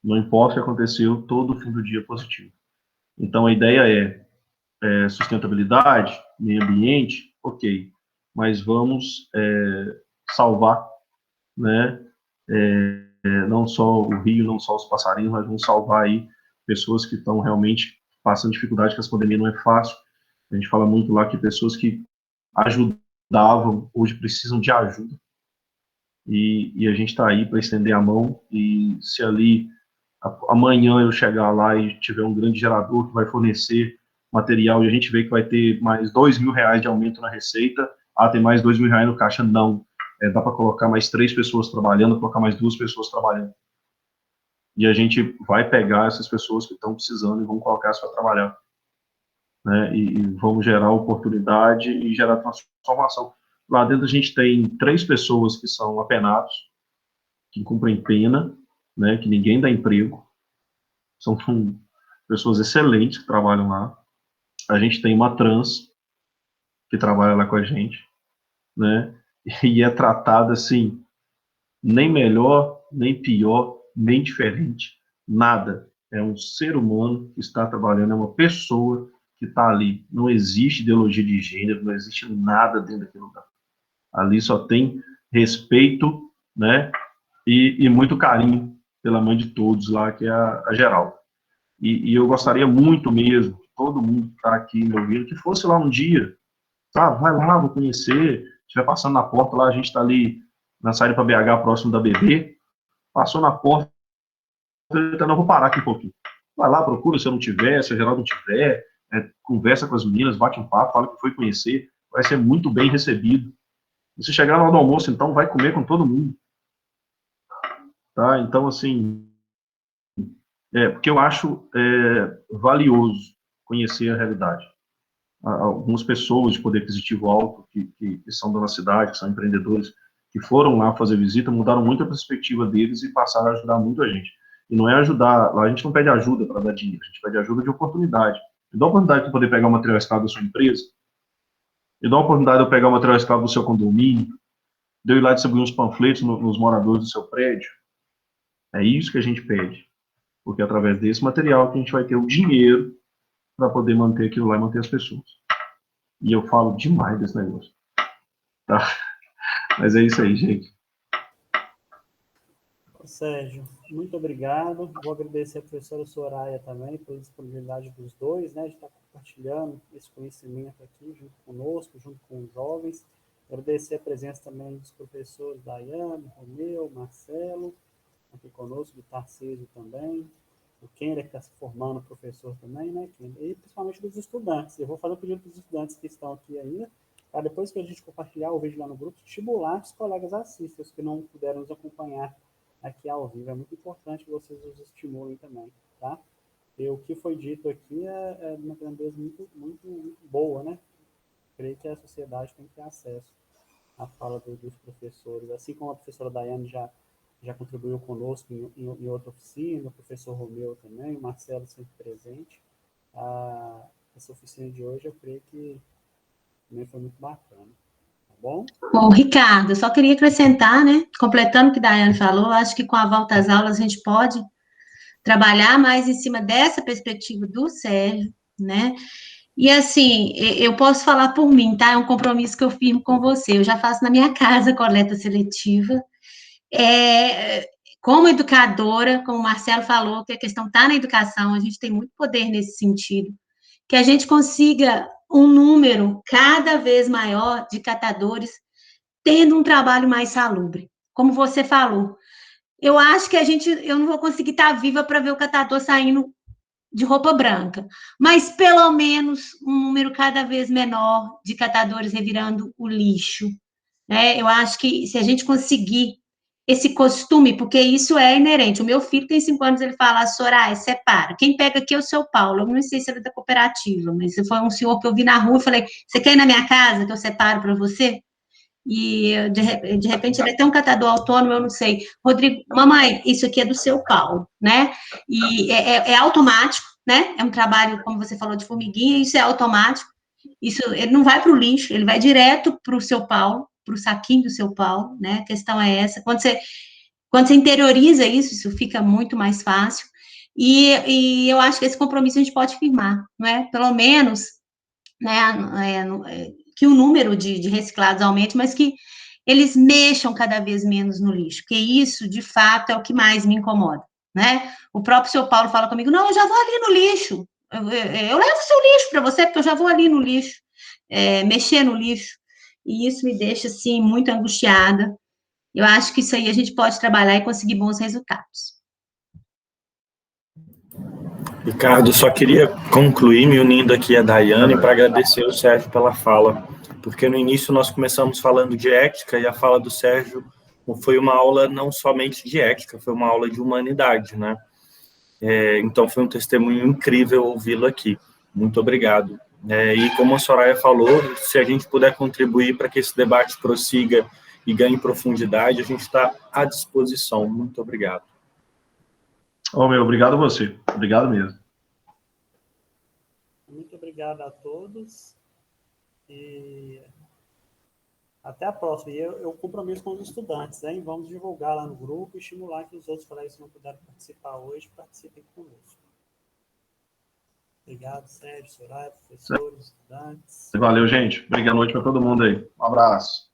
Não importa o que aconteceu, todo fim do dia é positivo. Então, a ideia é sustentabilidade, meio ambiente, ok, mas vamos salvar, né, não só o rio, não só os passarinhos, mas vamos salvar aí pessoas que estão realmente passando dificuldade, que essa pandemia não é fácil. A gente fala muito lá que pessoas que ajudavam, hoje precisam de ajuda, e a gente está aí para estender a mão, e se ali amanhã eu chegar lá e tiver um grande gerador que vai fornecer material e a gente vê que vai ter mais R$2.000 de aumento na receita, tem mais R$2.000 no caixa, não. Dá para colocar mais 3 pessoas trabalhando, colocar mais 2 pessoas trabalhando. E a gente vai pegar essas pessoas que estão precisando e vamos colocar elas para trabalhar. Né? E vamos gerar oportunidade e gerar transformação. Lá dentro a gente tem 3 pessoas que são apenados, que cumprem pena, né, que ninguém dá emprego. São pessoas excelentes que trabalham lá. A gente tem uma trans que trabalha lá com a gente, né? E é tratada assim, nem melhor, nem pior, nem diferente, nada. É um ser humano que está trabalhando, é uma pessoa que está ali. Não existe ideologia de gênero, não existe nada dentro daquele lugar. Ali só tem respeito, né? E muito carinho pela mãe de todos lá, que é a Geralda. E eu gostaria muito mesmo, todo mundo que está aqui me ouvindo, que fosse lá um dia, tá? Vai lá, vou conhecer, estiver passando na porta lá, a gente está ali na saída para BH, próximo da BB, passou na porta, então não vou parar aqui um pouquinho. Vai lá, procura, se eu não tiver, se a Geraldo não tiver, conversa com as meninas, bate um papo, fala que foi conhecer, vai ser muito bem recebido. E se chegar na hora do almoço, então, vai comer com todo mundo. Tá? Então, assim, porque eu acho valioso conhecer a realidade. Algumas pessoas de poder aquisitivo alto, que são da nossa cidade, que são empreendedores, que foram lá fazer visita, mudaram muito a perspectiva deles e passaram a ajudar muito a gente. E não é ajudar, lá a gente não pede ajuda para dar dinheiro, a gente pede ajuda de oportunidade. Me dá a oportunidade de poder pegar o material escravo da sua empresa, me dá a oportunidade de eu pegar o material escravo do seu condomínio, de eu ir lá distribuir uns panfletos nos moradores do seu prédio. É isso que a gente pede. Porque é através desse material que a gente vai ter o dinheiro para poder manter aquilo lá e manter as pessoas. E eu falo demais desse negócio. Tá? Mas é isso aí, gente. Sérgio, muito obrigado. Vou agradecer a professora Soraya também pela disponibilidade dos dois, né, de estar compartilhando esse conhecimento aqui junto conosco, junto com os jovens. Agradecer a presença também dos professores Daiane, Romeu, Marcelo, aqui conosco, do Tarcísio também, o Kenner, que está se formando, professor também, né, Kenner? E principalmente dos estudantes. Eu vou fazer um pedido para os estudantes que estão aqui ainda, para depois que a gente compartilhar o vídeo lá no grupo, estimular que os colegas assistam, os que não puderam nos acompanhar aqui ao vivo. É muito importante que vocês os estimulem também, tá? E o que foi dito aqui é uma grandeza muito, muito, muito boa, né? Creio que a sociedade tem que ter acesso à fala dos professores, assim como a professora Daiane já contribuiu conosco em outra oficina, o professor Romeu também, o Marcelo sempre presente. Essa oficina de hoje, eu creio que também foi muito bacana, tá bom? Bom, Ricardo, eu só queria acrescentar, né, completando o que a Daiane falou, acho que com a volta às aulas a gente pode trabalhar mais em cima dessa perspectiva do Sérgio, né? E assim, eu posso falar por mim, tá? É um compromisso que eu firmo com você. Eu já faço na minha casa coleta seletiva. Como educadora, como o Marcelo falou, que a questão está na educação, a gente tem muito poder nesse sentido, que a gente consiga um número cada vez maior de catadores tendo um trabalho mais salubre. Como você falou, eu acho que eu não vou conseguir estar viva para ver o catador saindo de roupa branca, mas pelo menos um número cada vez menor de catadores revirando o lixo, né? Eu acho que se a gente conseguir esse costume, porque isso é inerente. O meu filho tem 5 anos, ele fala, Soraya, separa. Quem pega aqui é o seu Paulo. Eu não sei se ele é da cooperativa, mas foi um senhor que eu vi na rua e falei, você quer ir na minha casa que eu separo para você? E de repente ele é até um catador autônomo, eu não sei. Rodrigo, mamãe, isso aqui é do seu Paulo, né? E é automático, né? É um trabalho, como você falou, de formiguinha, isso é automático. Isso, ele não vai para o lixo, ele vai direto para o seu Paulo, para o saquinho do seu Paulo, né? A questão é essa. Quando você interioriza isso fica muito mais fácil. E eu acho que esse compromisso a gente pode firmar, não é? Pelo menos, né? Que o número de reciclados aumente, mas que eles mexam cada vez menos no lixo, porque isso, de fato, é o que mais me incomoda, né? O próprio seu Paulo fala comigo, não, eu já vou ali no lixo, eu levo o seu lixo para você, porque eu já vou ali no lixo, mexer no lixo, e isso me deixa, assim, muito angustiada. Eu acho que isso aí a gente pode trabalhar e conseguir bons resultados. Ricardo, só queria concluir me unindo aqui a Daiane para agradecer o Sérgio pela fala, porque no início nós começamos falando de ética e a fala do Sérgio foi uma aula não somente de ética, foi uma aula de humanidade, né? Então foi um testemunho incrível ouvi-lo aqui. Muito obrigado. E como a Soraya falou, se a gente puder contribuir para que esse debate prossiga e ganhe profundidade, a gente está à disposição. Muito obrigado. Obrigado a você. Obrigado mesmo. Muito obrigado a todos. E até a próxima. E eu compromisso com os estudantes, hein? Vamos divulgar lá no grupo e estimular que os outros colegas que não puderam participar hoje participem conosco. Obrigado, Sérgio, Soraya, professores, estudantes. Valeu, gente. Boa noite para todo mundo aí. Um abraço.